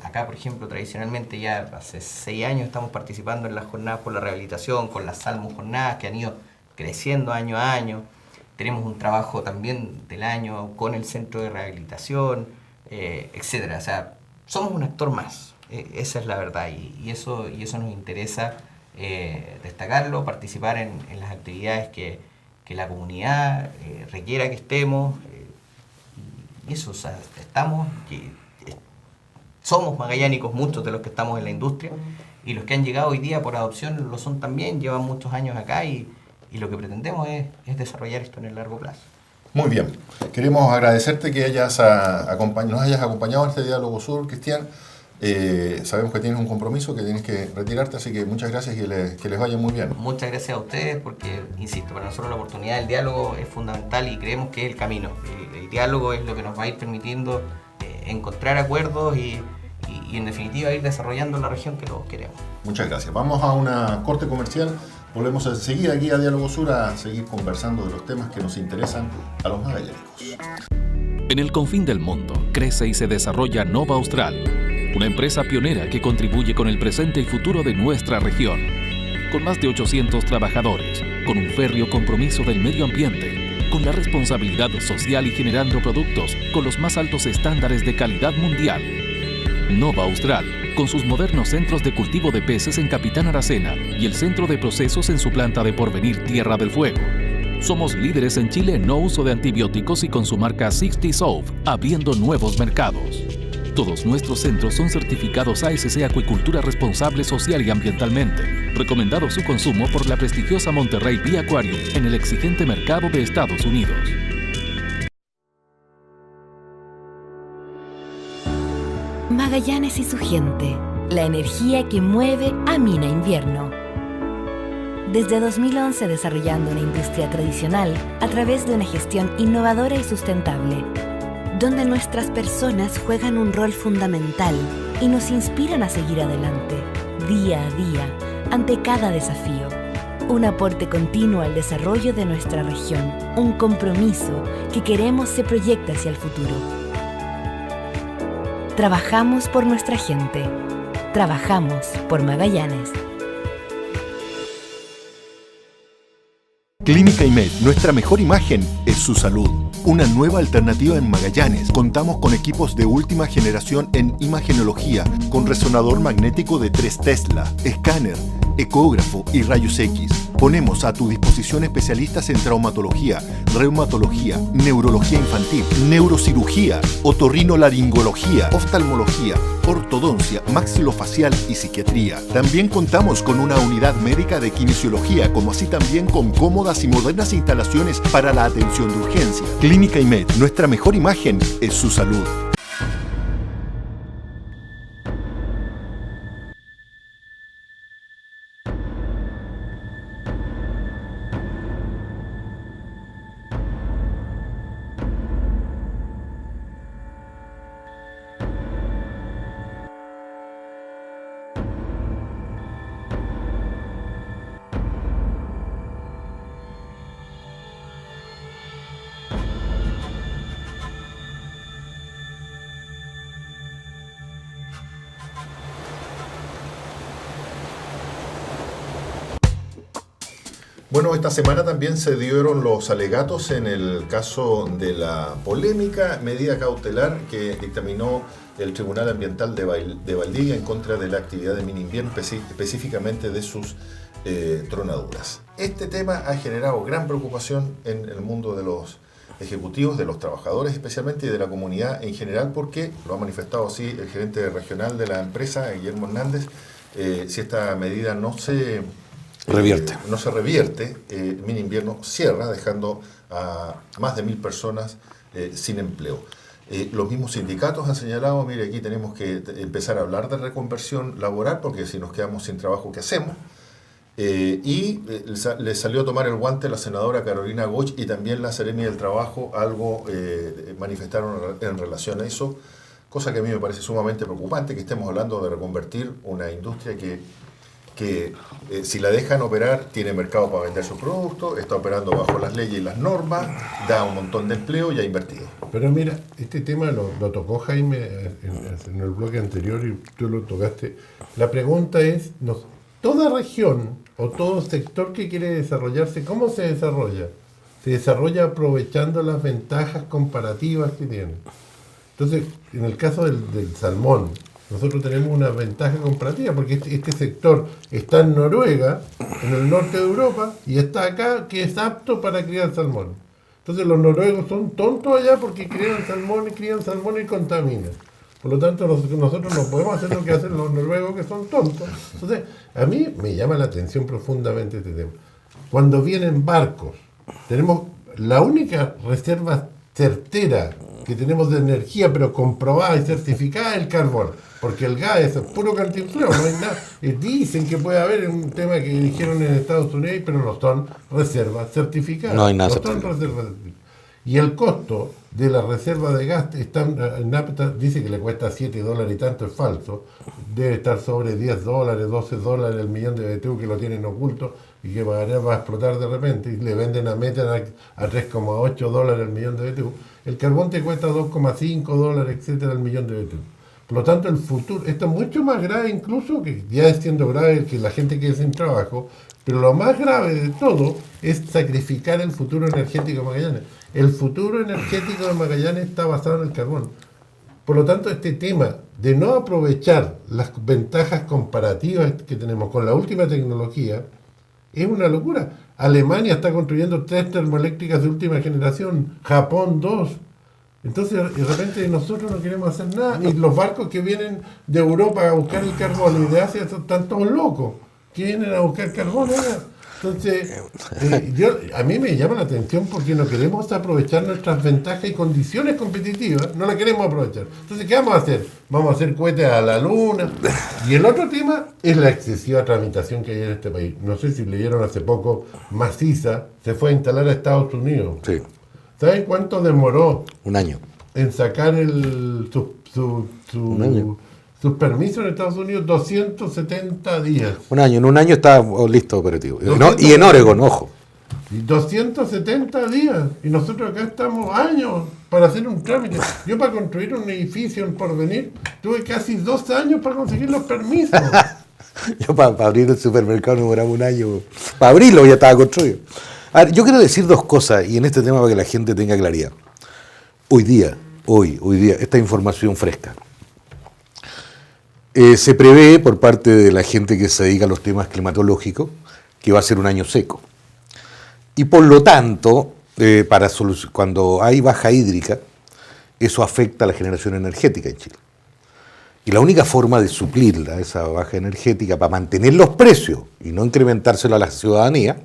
Acá, por ejemplo, tradicionalmente ya hace 6 años estamos participando en las jornadas por la rehabilitación, con las Salmo Jornadas, que han ido creciendo año a año. Tenemos un trabajo también del año con el centro de rehabilitación, etcétera. O sea, somos un actor más, esa es la verdad, y eso nos interesa destacarlo, participar en las actividades que la comunidad requiera que estemos, y eso, o sea, somos magallánicos muchos de los que estamos en la industria, y los que han llegado hoy día por adopción lo son también, llevan muchos años acá, y lo que pretendemos es desarrollar esto en el largo plazo. Muy bien. Queremos agradecerte que nos hayas acompañado en este Diálogo Sur, Cristian. Sabemos que tienes un compromiso, que tienes que retirarte, así que muchas gracias y que les vaya muy bien. Muchas gracias a ustedes porque, insisto, para nosotros la oportunidad del diálogo es fundamental y creemos que es el camino. El diálogo es lo que nos va a ir permitiendo encontrar acuerdos y en definitiva ir desarrollando la región que todos queremos. Muchas gracias. Vamos a una corte comercial. Volvemos enseguida aquí a Diálogo Sur a seguir conversando de los temas que nos interesan a los magallánicos. En el confín del mundo crece y se desarrolla Nova Austral, una empresa pionera que contribuye con el presente y futuro de nuestra región. Con más de 800 trabajadores, con un férreo compromiso del medio ambiente, con la responsabilidad social y generando productos con los más altos estándares de calidad mundial. Nova Austral, con sus modernos centros de cultivo de peces en Capitán Aracena y el centro de procesos en su planta de Porvenir Tierra del Fuego. Somos líderes en Chile en no uso de antibióticos y con su marca 60 Soft, abriendo nuevos mercados. Todos nuestros centros son certificados ASC Acuicultura Responsable Social y Ambientalmente. Recomendado su consumo por la prestigiosa Monterrey Bee Aquarium en el exigente mercado de Estados Unidos. Magallanes y su gente, la energía que mueve a Mina Invierno. Desde 2011 desarrollando una industria tradicional a través de una gestión innovadora y sustentable, donde nuestras personas juegan un rol fundamental y nos inspiran a seguir adelante, día a día, ante cada desafío. Un aporte continuo al desarrollo de nuestra región, un compromiso que queremos se proyecte hacia el futuro. Trabajamos por nuestra gente. Trabajamos por Magallanes. Clínica IMED, nuestra mejor imagen es su salud. Una nueva alternativa en Magallanes. Contamos con equipos de última generación en imagenología, con resonador magnético de 3 Tesla, escáner, ecógrafo y rayos X. Ponemos a tu disposición especialistas en traumatología, reumatología, neurología infantil, neurocirugía, otorrinolaringología, oftalmología, ortodoncia, maxilofacial y psiquiatría. También contamos con una unidad médica de kinesiología, como así también con cómodas y modernas instalaciones para la atención de urgencia. Clínica IMED, nuestra mejor imagen es su salud. Bueno, esta semana también se dieron los alegatos en el caso de la polémica medida cautelar que dictaminó el Tribunal Ambiental de Valdivia en contra de la actividad de Mina Invierno, específicamente de sus tronaduras. Este tema ha generado gran preocupación en el mundo de los ejecutivos, de los trabajadores especialmente y de la comunidad en general, porque lo ha manifestado así el gerente regional de la empresa, Guillermo Hernández. Si esta medida no se revierte, Mina Invierno cierra, dejando a más de 1.000 personas sin empleo. Los mismos sindicatos han señalado, mire, aquí tenemos que empezar a hablar de reconversión laboral, porque si nos quedamos sin trabajo, ¿qué hacemos? Le salió a tomar el guante la senadora Carolina Goch y también la Seremi del Trabajo, algo manifestaron en relación a eso, cosa que a mí me parece sumamente preocupante, que estemos hablando de reconvertir una industria que si la dejan operar, tiene mercado para vender sus productos, está operando bajo las leyes y las normas, da un montón de empleo y ha invertido. Pero mira, este tema lo tocó Jaime en el bloque anterior y tú lo tocaste. La pregunta es, toda región o todo sector que quiere desarrollarse, ¿cómo se desarrolla? Se desarrolla aprovechando las ventajas comparativas que tiene. Entonces, en el caso del salmón, nosotros tenemos una ventaja comparativa porque este sector está en Noruega, en el norte de Europa, y está acá, que es apto para criar salmón. Entonces los noruegos son tontos allá porque crían salmón y contaminan. Por lo tanto, nosotros no podemos hacer lo que hacen los noruegos, que son tontos. Entonces, a mí me llama la atención profundamente este tema. Cuando vienen barcos, tenemos la única reserva certera que tenemos de energía, pero comprobada y certificada, el carbón. Porque el gas es puro cantinfleo, no hay nada. Dicen que puede haber un tema que dijeron en Estados Unidos, pero no son reservas certificadas. No hay nada certificado. Y el costo de la reserva de gas dice que le cuesta $7 y tanto, es falso. Debe estar sobre $10, $12 el millón de BTU que lo tienen oculto y que va a explotar de repente. Y le venden a Methanex a $3,8 el millón de BTU. El carbón te cuesta $2,5, etcétera, el millón de BTU. Por lo tanto, el futuro, esto es mucho más grave incluso, que ya es siendo grave que la gente quede sin trabajo, pero lo más grave de todo es sacrificar el futuro energético de Magallanes. El futuro energético de Magallanes está basado en el carbón. Por lo tanto, este tema de no aprovechar las ventajas comparativas que tenemos con la última tecnología es una locura. Alemania está construyendo 3 termoeléctricas de última generación, Japón 2. Entonces, de repente nosotros no queremos hacer nada. Y los barcos que vienen de Europa a buscar el carbón y de Asia están todos locos. Que vienen a buscar carbón ahora. Entonces, a mí me llama la atención porque no queremos aprovechar nuestras ventajas y condiciones competitivas, no las queremos aprovechar. Entonces, ¿qué vamos a hacer? Vamos a hacer cohetes a la luna. Y el otro tema es la excesiva tramitación que hay en este país. No sé si leyeron hace poco, Maciza se fue a instalar a Estados Unidos. Sí. ¿Saben cuánto demoró? Un año. En sacar Un año. sus permisos en Estados Unidos, 270 días. Un año. En un año está listo operativo. Y en Oregon, ojo. Y 270 días. Y nosotros acá estamos años para hacer un trámite. Yo para construir un edificio en Porvenir tuve casi 2 años para conseguir los permisos. Yo para abrir el supermercado me demoraba un año. Para abrirlo ya estaba construido. A ver, yo quiero decir 2 cosas, y en este tema para que la gente tenga claridad. Hoy día, esta información fresca. Se prevé por parte de la gente que se dedica a los temas climatológicos que va a ser un año seco. Y por lo tanto, cuando hay baja hídrica, eso afecta a la generación energética en Chile. Y la única forma de suplirla, esa baja energética, para mantener los precios y no incrementárselo a la ciudadanía,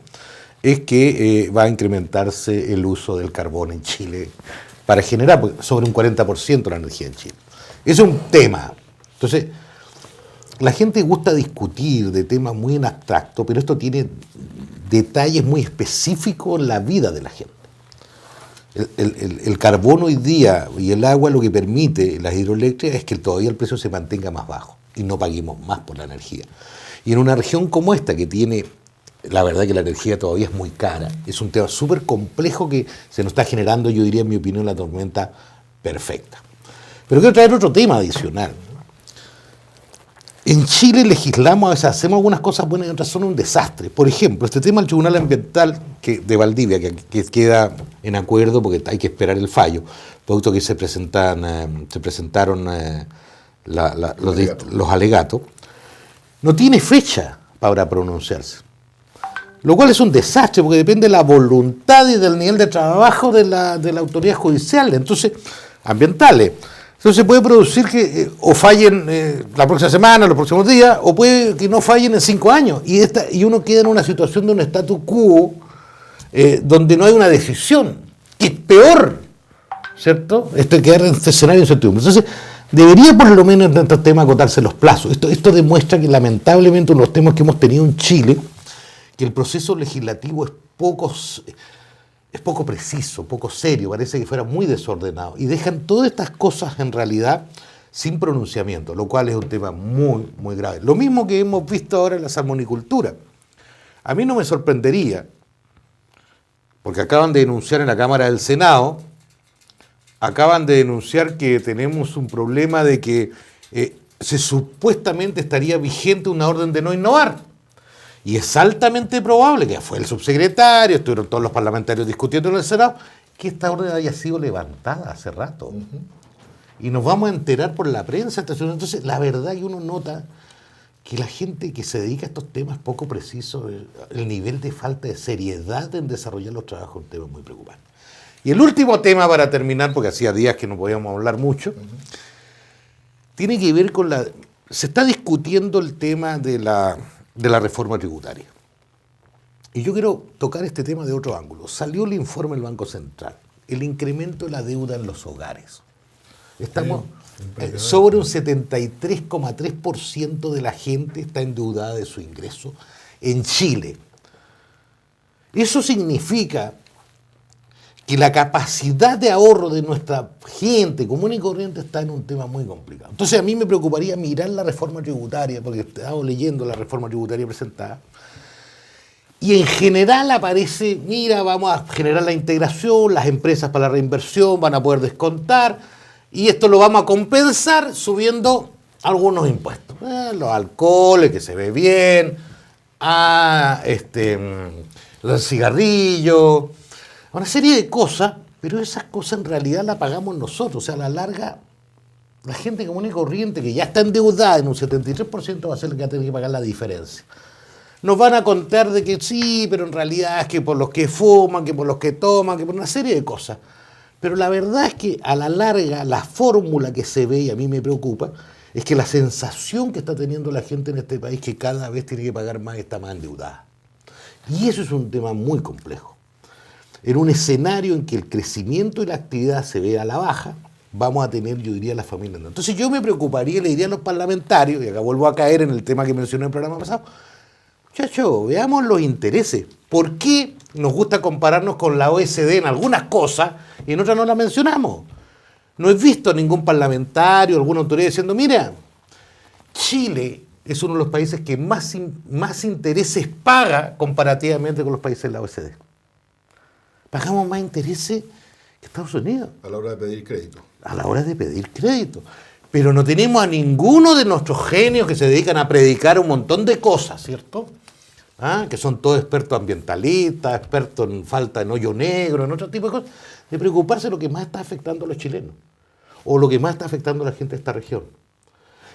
es que va a incrementarse el uso del carbón en Chile para generar sobre un 40% la energía en Chile. Ese es un tema. Entonces, la gente gusta discutir de temas muy en abstracto, pero esto tiene detalles muy específicos en la vida de la gente. El carbón hoy día y el agua lo que permite las hidroeléctricas es que todavía el precio se mantenga más bajo y no paguemos más por la energía. Y en una región como esta que tiene, la verdad que la energía todavía es muy cara, es un tema súper complejo que se nos está generando, yo diría en mi opinión, la tormenta perfecta. Pero quiero traer otro tema adicional. En Chile legislamos, a veces hacemos algunas cosas buenas y otras son un desastre. Por ejemplo, este tema del Tribunal Ambiental de Valdivia, que queda en acuerdo porque hay que esperar el fallo, producto que se presentaron los alegatos, no tiene fecha para pronunciarse. Lo cual es un desastre porque depende de la voluntad y del nivel de trabajo de la autoridad judicial, entonces, ambientales. Entonces puede producir que o fallen la próxima semana, los próximos días, o puede que no fallen en 5 años. Y uno queda en una situación de un status quo donde no hay una decisión, que es peor, ¿cierto? Quedar en este escenario de incertidumbre. Entonces, debería por lo menos en estos temas agotarse los plazos. Esto demuestra que lamentablemente uno de los temas que hemos tenido en Chile, que el proceso legislativo es poco preciso, poco serio, parece que fuera muy desordenado. Y dejan todas estas cosas en realidad sin pronunciamiento, lo cual es un tema muy, muy grave. Lo mismo que hemos visto ahora en la salmonicultura. A mí no me sorprendería, porque acaban de denunciar en la Cámara del Senado, que tenemos un problema de que se supuestamente estaría vigente una orden de no innovar. Y es altamente probable que fue el subsecretario, estuvieron todos los parlamentarios discutiendo en el Senado, que esta orden haya sido levantada hace rato. Uh-huh. Y nos vamos a enterar por la prensa. Entonces, la verdad que uno nota que la gente que se dedica a estos temas es poco preciso, el nivel de falta de seriedad en desarrollar los trabajos es un tema muy preocupante. Y el último tema para terminar, porque hacía días que no podíamos hablar mucho, tiene que ver con se está discutiendo el tema de la reforma tributaria. Y yo quiero tocar este tema de otro ángulo. Salió el informe del Banco Central, el incremento de la deuda en los hogares. Estamos sobre un 73,3% de la gente está endeudada de su ingreso en Chile. Eso significa que la capacidad de ahorro de nuestra gente común y corriente está en un tema muy complicado. Entonces a mí me preocuparía mirar la reforma tributaria, porque he estado leyendo la reforma tributaria presentada, y en general aparece, mira, vamos a generar la integración, las empresas para la reinversión van a poder descontar, y esto lo vamos a compensar subiendo algunos impuestos. Los alcoholes, que se ve bien, los cigarrillos, una serie de cosas, pero esas cosas en realidad las pagamos nosotros. O sea, a la larga, la gente común y corriente que ya está endeudada en un 73% va a ser la que va a tener que pagar la diferencia. nos van a contar de que sí, pero en realidad es que por los que fuman, que por los que toman, que por una serie de cosas. Pero la verdad es que a la larga la fórmula que se ve, y a mí me preocupa, es que la sensación que está teniendo la gente en este país que cada vez tiene que pagar más está más endeudada. Y eso es un tema muy complejo. En un escenario en que el crecimiento y la actividad se ve a la baja, vamos a tener, yo diría, las familias. Entonces yo me preocuparía, le diría a los parlamentarios, y acá vuelvo a caer en el tema que mencioné en el programa pasado, muchachos, veamos los intereses. ¿Por qué nos gusta compararnos con la OECD en algunas cosas y en otras no las mencionamos? No he visto ningún parlamentario, alguna autoridad diciendo, mira, Chile es uno de los países que más intereses paga comparativamente con los países de la OECD. Pagamos más intereses que Estados Unidos. A la hora de pedir crédito. A la hora de pedir crédito. Pero no tenemos a ninguno de nuestros genios que se dedican a predicar un montón de cosas, ¿cierto? Que son todos expertos ambientalistas, expertos en falta en hoyo negro, en otro tipo de cosas, de preocuparse de lo que más está afectando a los chilenos, o lo que más está afectando a la gente de esta región.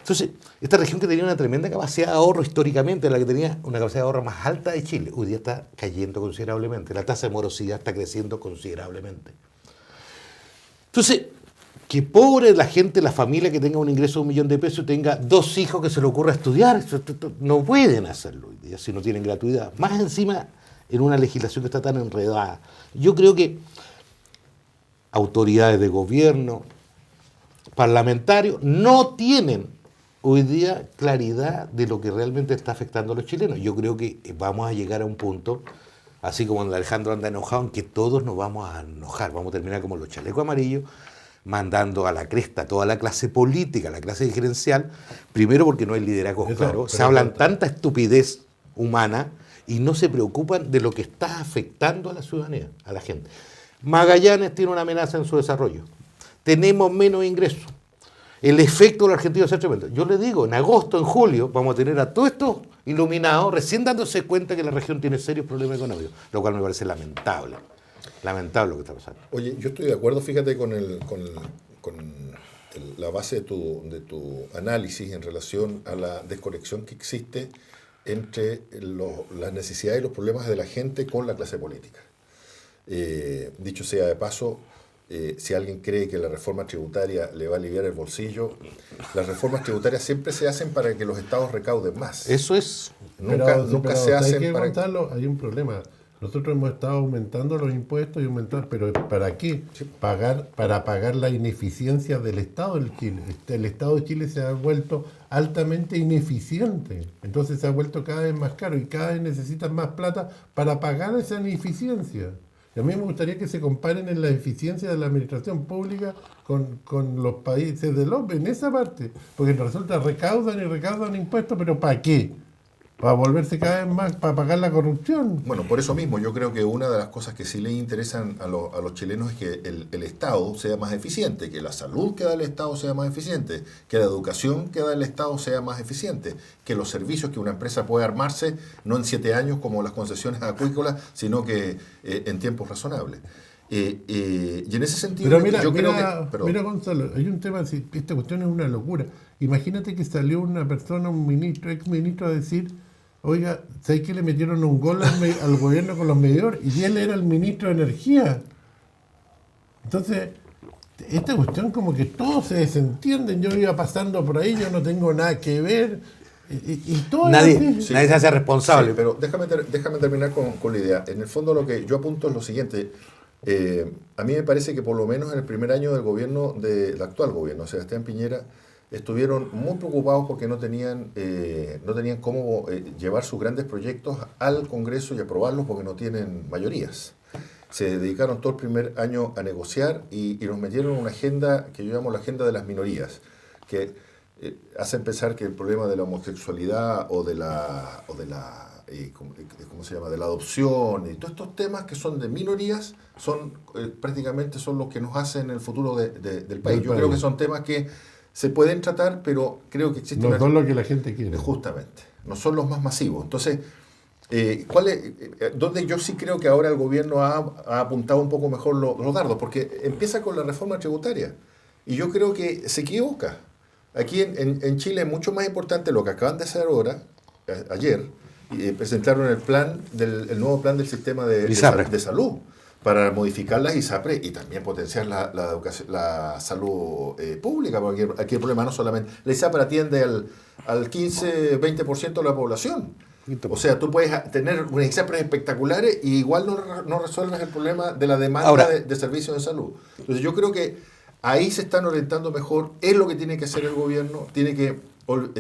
Entonces, esta región que tenía una tremenda capacidad de ahorro históricamente, la que tenía una capacidad de ahorro más alta de Chile, hoy día está cayendo considerablemente, la tasa de morosidad está creciendo considerablemente. Entonces, que pobre la gente, la familia que tenga un ingreso de $1.000.000 pesos, tenga 2 hijos que se le ocurra estudiar. Esto no pueden hacerlo hoy día si no tienen gratuidad. Más encima en una legislación que está tan enredada. Yo creo que autoridades de gobierno, parlamentarios, no tienen hoy día claridad de lo que realmente está afectando a los chilenos. Yo creo que vamos a llegar a un punto, así como Alejandro anda enojado, en que todos nos vamos a enojar. Vamos a terminar como los chalecos amarillos, mandando a la cresta a toda la clase política, a la clase gerencial, primero porque no hay liderazgo claro, se hablan tanta estupidez humana y no se preocupan de lo que está afectando a la ciudadanía, a la gente. Magallanes tiene una amenaza en su desarrollo. Tenemos menos ingresos. El efecto de los argentinos es tremendo. Yo les digo, en agosto, en julio, vamos a tener a todos estos iluminados recién dándose cuenta que la región tiene serios problemas económicos, lo cual me parece lamentable. Lamentable lo que está pasando. Oye, yo estoy de acuerdo, fíjate, con la base de tu análisis en relación a la desconexión que existe entre las necesidades y los problemas de la gente con la clase política. Dicho sea de paso, si alguien cree que la reforma tributaria le va a aliviar el bolsillo, las reformas tributarias siempre se hacen para que los estados recauden más. Eso es. Nunca se hacen que para... contarlo, hay un problema. Nosotros hemos estado aumentando los impuestos pero ¿para qué? Para pagar la ineficiencia del Estado de Chile. El Estado de Chile se ha vuelto altamente ineficiente. Entonces se ha vuelto cada vez más caro y cada vez necesitan más plata para pagar esa ineficiencia. Y a mí me gustaría que se comparen en la eficiencia de la administración pública con los países del OPE, en esa parte. Porque resulta recaudan impuestos, pero ¿para qué? Para volverse cada vez más, para pagar la corrupción. Bueno, por eso mismo yo creo que una de las cosas que sí le interesan a los chilenos es que el Estado sea más eficiente, que la salud que da el Estado sea más eficiente, que la educación que da el Estado sea más eficiente, que los servicios que una empresa puede armarse, no en 7 años como las concesiones acuícolas, sino que en tiempos razonables. Y en ese sentido, pero mira, yo creo que... Mira, Gonzalo, hay un tema, esta cuestión es una locura. Imagínate que salió una persona, un ministro, exministro, a decir... Oiga, ¿sabes que le metieron un gol al gobierno con los medidores? Y él era el ministro de Energía. Entonces, esta cuestión como que todos se desentienden. Yo iba pasando por ahí, yo no tengo nada que ver. Y todo nadie se hace responsable. Sí, pero déjame terminar con la idea. En el fondo lo que yo apunto es lo siguiente. A mí me parece que por lo menos en el primer año del gobierno, del actual gobierno, Sebastián Piñera, estuvieron muy preocupados porque no tenían cómo llevar sus grandes proyectos al Congreso y aprobarlos porque no tienen mayorías. Se dedicaron todo el primer año a negociar y nos metieron en una agenda que yo llamo la agenda de las minorías, que hacen pensar que el problema de la homosexualidad o de la ¿cómo se llama?, de la adopción y todos estos temas que son de minorías son prácticamente son los que nos hacen el futuro del país. Yo creo que son temas que se pueden tratar, pero creo que existe no son lo que la gente quiere. Justamente, no son los más masivos. Entonces, donde yo sí creo que ahora el gobierno ha apuntado un poco mejor los dardos, porque empieza con la reforma tributaria, y yo creo que se equivoca. Aquí en Chile es mucho más importante lo que acaban de hacer ahora, ayer, presentaron el nuevo plan del sistema de salud para modificar las ISAPRE y también potenciar la salud pública, porque aquí el problema no solamente... La ISAPRE atiende al 15-20% de la población. O sea, tú puedes tener unas ISAPRE espectaculares y igual no resuelves el problema de la demanda de servicios de salud. Entonces yo creo que ahí se están orientando mejor, es lo que tiene que hacer el gobierno, tiene que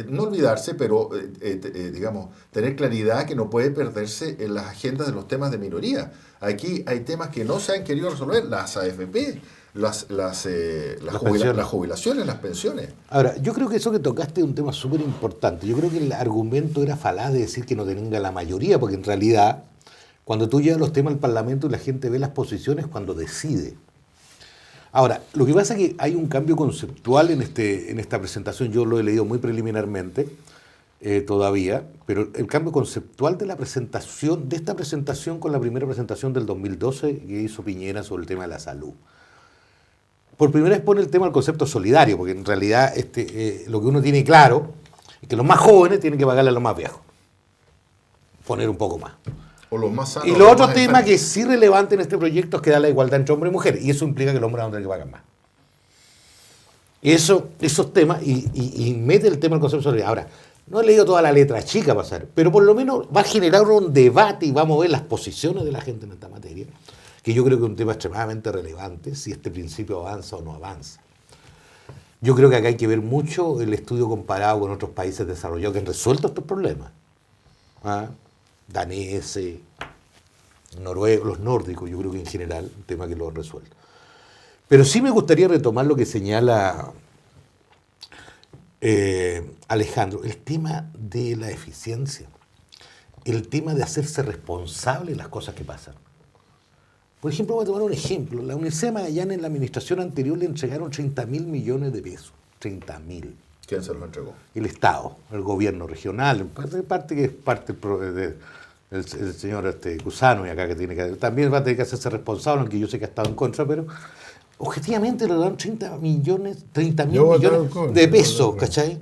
no olvidarse, pero digamos, tener claridad que no puede perderse en las agendas de los temas de minoría. Aquí hay temas que no se han querido resolver, las AFP, las jubilaciones, las pensiones. Ahora, yo creo que eso que tocaste es un tema súper importante. Yo creo que el argumento era falaz de decir que no tenga la mayoría, porque en realidad, cuando tú llevas los temas al Parlamento y la gente ve las posiciones, cuando decide. Ahora, lo que pasa es que hay un cambio conceptual en esta presentación, yo lo he leído muy preliminarmente todavía, pero el cambio conceptual de esta presentación con la primera presentación del 2012 que hizo Piñera sobre el tema de la salud. Por primera vez pone el tema del concepto solidario, porque en realidad lo que uno tiene claro es que los más jóvenes tienen que pagarle a los más viejos. Poner un poco más. O los más sanos. Y lo otro tema que es sí relevante en este proyecto es que da la igualdad entre hombre y mujer, y eso implica que el hombre va a tener que pagar más. Esos temas, y mete el tema del concepto solidario. Ahora, no he leído toda la letra chica pasar, pero por lo menos va a generar un debate y va a mover las posiciones de la gente en esta materia, que yo creo que es un tema extremadamente relevante, si este principio avanza o no avanza. Yo creo que acá hay que ver mucho el estudio comparado con otros países desarrollados que han resuelto estos problemas. Daneses, noruegos, los nórdicos, yo creo que en general, un tema que lo han resuelto. Pero sí me gustaría retomar lo que señala Alejandro, el tema de la eficiencia, el tema de hacerse responsable de las cosas que pasan. Por ejemplo, voy a tomar un ejemplo. La Universidad de Magallanes en la administración anterior le entregaron 30.000 millones de pesos. 30.000. ¿Quién se los entregó? El Estado, el gobierno regional, parte que es parte del señor Cusano y acá que tiene que... También va a tener que hacerse responsable, aunque yo sé que ha estado en contra, pero objetivamente le dan 30.000 millones de pesos, ¿cachai?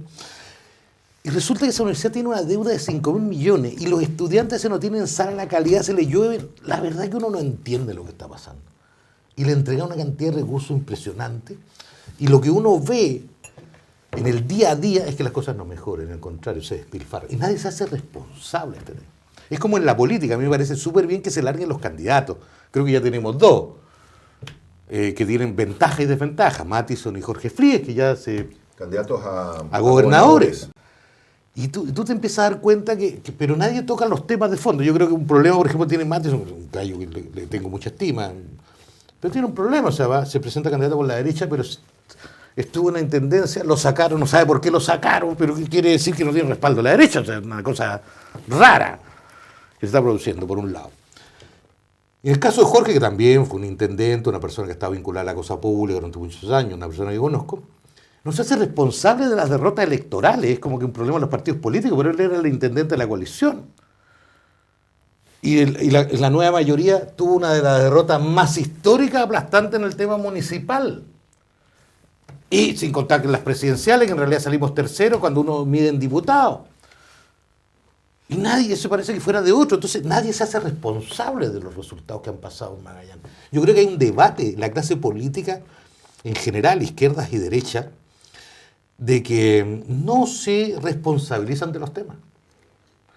Y resulta que esa universidad tiene una deuda de 5.000 millones y los estudiantes se no tienen sala, la calidad se les llueve. La verdad es que uno no entiende lo que está pasando. Y le entregan una cantidad de recursos impresionante y lo que uno ve en el día a día es que las cosas no mejoran, al contrario, se despilfarran. Y nadie se hace responsable de este tema. Es como en la política, a mí me parece súper bien que se larguen los candidatos. Creo que ya tenemos dos que tienen ventaja y desventaja, Mattison y Jorge Fríes, que ya se... Candidatos a gobernadores. Y tú te empiezas a dar cuenta pero nadie toca los temas de fondo. Yo creo que un problema, por ejemplo, tiene Mattison, un gallo que le tengo mucha estima, pero tiene un problema, o sea, se presenta candidato por la derecha, pero estuvo en la intendencia, lo sacaron, no sabe por qué lo sacaron, pero quiere decir que no tiene respaldo a la derecha, o sea, una cosa rara que se está produciendo, por un lado. En el caso de Jorge, que también fue un intendente, una persona que estaba vinculada a la cosa pública durante muchos años, una persona que conozco, no se hace responsable de las derrotas electorales, es como que un problema de los partidos políticos, pero él era el intendente de la coalición. Y la nueva mayoría tuvo una de las derrotas más históricas, aplastantes en el tema municipal. Y sin contar que en las presidenciales, que en realidad salimos terceros cuando uno mide en diputados. Y nadie, eso parece que fuera de otro, entonces nadie se hace responsable de los resultados que han pasado en Magallanes. Yo creo que hay un debate en la clase política, en general, izquierdas y derechas, de que no se responsabilizan de los temas.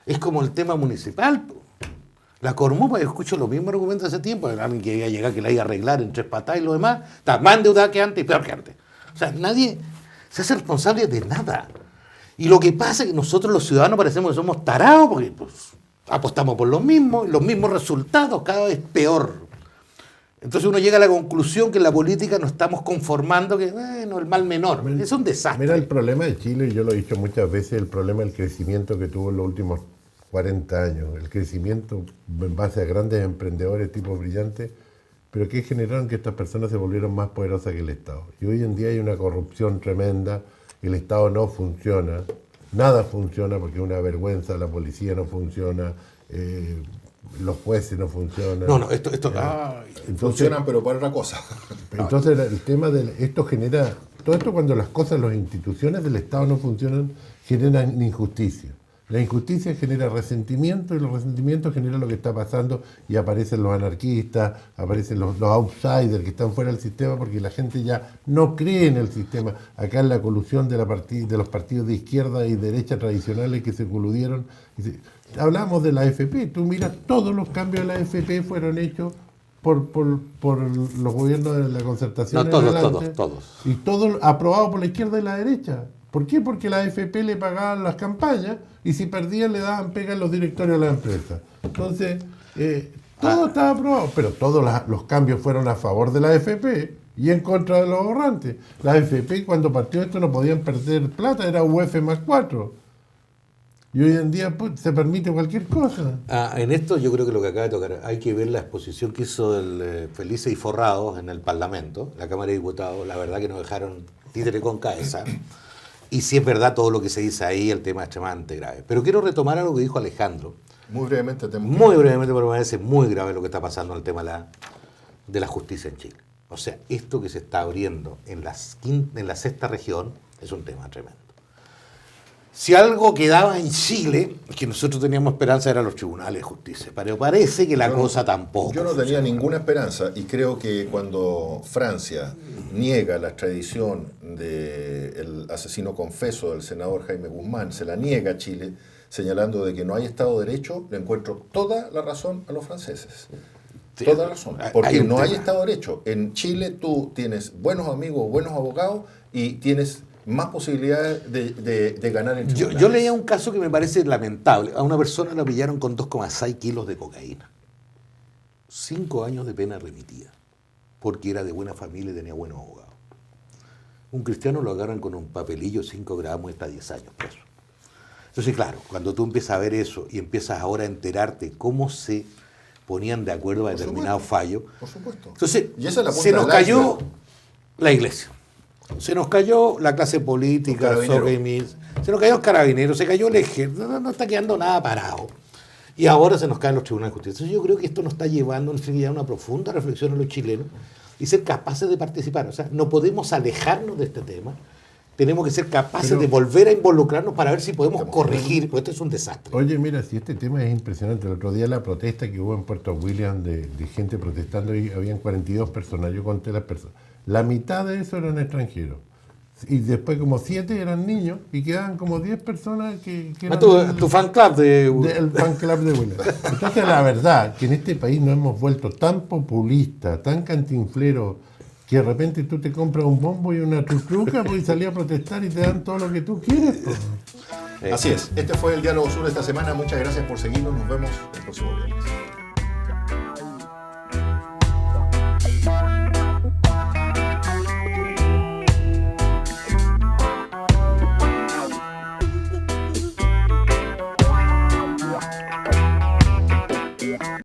Es como el tema municipal. La Cormupa, yo escucho los mismos argumentos hace tiempo, alguien que iba a llegar, que la iba a arreglar en 3 patadas y lo demás, está más endeudada que antes y peor que antes. O sea, nadie se hace responsable de nada. Y lo que pasa es que nosotros los ciudadanos parecemos que somos tarados porque pues, apostamos por los mismos resultados, cada vez peor. Entonces uno llega a la conclusión que en la política nos estamos conformando que, bueno, el mal menor. Es un desastre. Mira, el problema de Chile, yo lo he dicho muchas veces, el problema del crecimiento que tuvo en los últimos 40 años. El crecimiento en base a grandes emprendedores, tipos brillantes, pero que generaron que estas personas se volvieron más poderosas que el Estado. Y hoy en día hay una corrupción tremenda, el Estado no funciona, nada funciona porque es una vergüenza, la policía no funciona, los jueces no funcionan. No, esto entonces, funcionan pero para otra cosa. Entonces el tema de esto genera, todo esto cuando las cosas, las instituciones del Estado no funcionan, generan injusticia. La injusticia genera resentimiento y los resentimientos generan lo que está pasando y aparecen los anarquistas, aparecen los outsiders que están fuera del sistema porque la gente ya no cree en el sistema. Acá en la colusión de los partidos de izquierda y derecha tradicionales que se coludieron. Hablamos de la AFP, tú miras, todos los cambios de la AFP fueron hechos por los gobiernos de la concertación. No, todos. Y todos aprobados por la izquierda y la derecha. ¿Por qué? Porque la AFP le pagaban las campañas y si perdían le daban pega a los directorios de la empresa. Entonces, todo estaba aprobado, pero todos los cambios fueron a favor de la AFP y en contra de los ahorrantes. La AFP cuando partió esto no podían perder plata, era UF más 4. Y hoy en día pues, se permite cualquier cosa. En esto yo creo que lo que acaba de tocar, hay que ver la exposición que hizo el Felices y Forrados en el Parlamento, la Cámara de Diputados. La verdad que nos dejaron títere con cabeza. Y si es verdad todo lo que se dice ahí, el tema es extremadamente grave. Pero quiero retomar algo que dijo Alejandro. Muy brevemente, porque me parece muy grave lo que está pasando en el tema de la justicia en Chile. O sea, esto que se está abriendo en la sexta región es un tema tremendo. Si algo quedaba en Chile, que nosotros teníamos esperanza, eran los tribunales de justicia. Pero parece que la cosa tampoco. Yo no tenía ninguna esperanza y creo que cuando Francia niega la extradición del asesino confeso del senador Jaime Guzmán, se la niega a Chile, señalando de que no hay Estado de Derecho, le encuentro toda la razón a los franceses. Sí, toda la razón. Porque no hay Estado de Derecho. En Chile tú tienes buenos amigos, buenos abogados y tienes más posibilidades de ganar en tribunales. Yo leía un caso que me parece lamentable. A una persona la pillaron con 2,6 kilos de cocaína. 5 años de pena remitida. Porque era de buena familia y tenía buenos abogados. Un cristiano lo agarran con un papelillo, 5 gramos, y está 10 años preso. Entonces, claro, cuando tú empiezas a ver eso y empiezas ahora a enterarte cómo se ponían de acuerdo a determinados fallos. Por supuesto. Entonces, y esa es la se nos cayó la iglesia. Se nos cayó la clase política, se nos cayó los carabineros, se cayó el ejército, no está quedando nada parado. Y ahora se nos caen los tribunales de justicia. Entonces yo creo que esto nos está llevando a una profunda reflexión a los chilenos y ser capaces de participar. O sea, no podemos alejarnos de este tema. Tenemos que ser capaces de volver a involucrarnos para ver si podemos corregir, porque esto es un desastre. Oye, mira, si este tema es impresionante. El otro día la protesta que hubo en Puerto William de gente protestando, y habían 42 personas, yo conté las personas. La mitad de eso eran extranjeros. Y después como 7 eran niños y quedaban como 10 personas que eran tu fan club el fan club de William. Entonces la verdad que en este país nos hemos vuelto tan populistas, tan cantinfleros, que de repente tú te compras un bombo y una trucruca y salís a protestar y te dan todo lo que tú quieres. Así es. Este fue el Diálogo Sur de esta semana. Muchas gracias por seguirnos. Nos vemos el próximo viernes.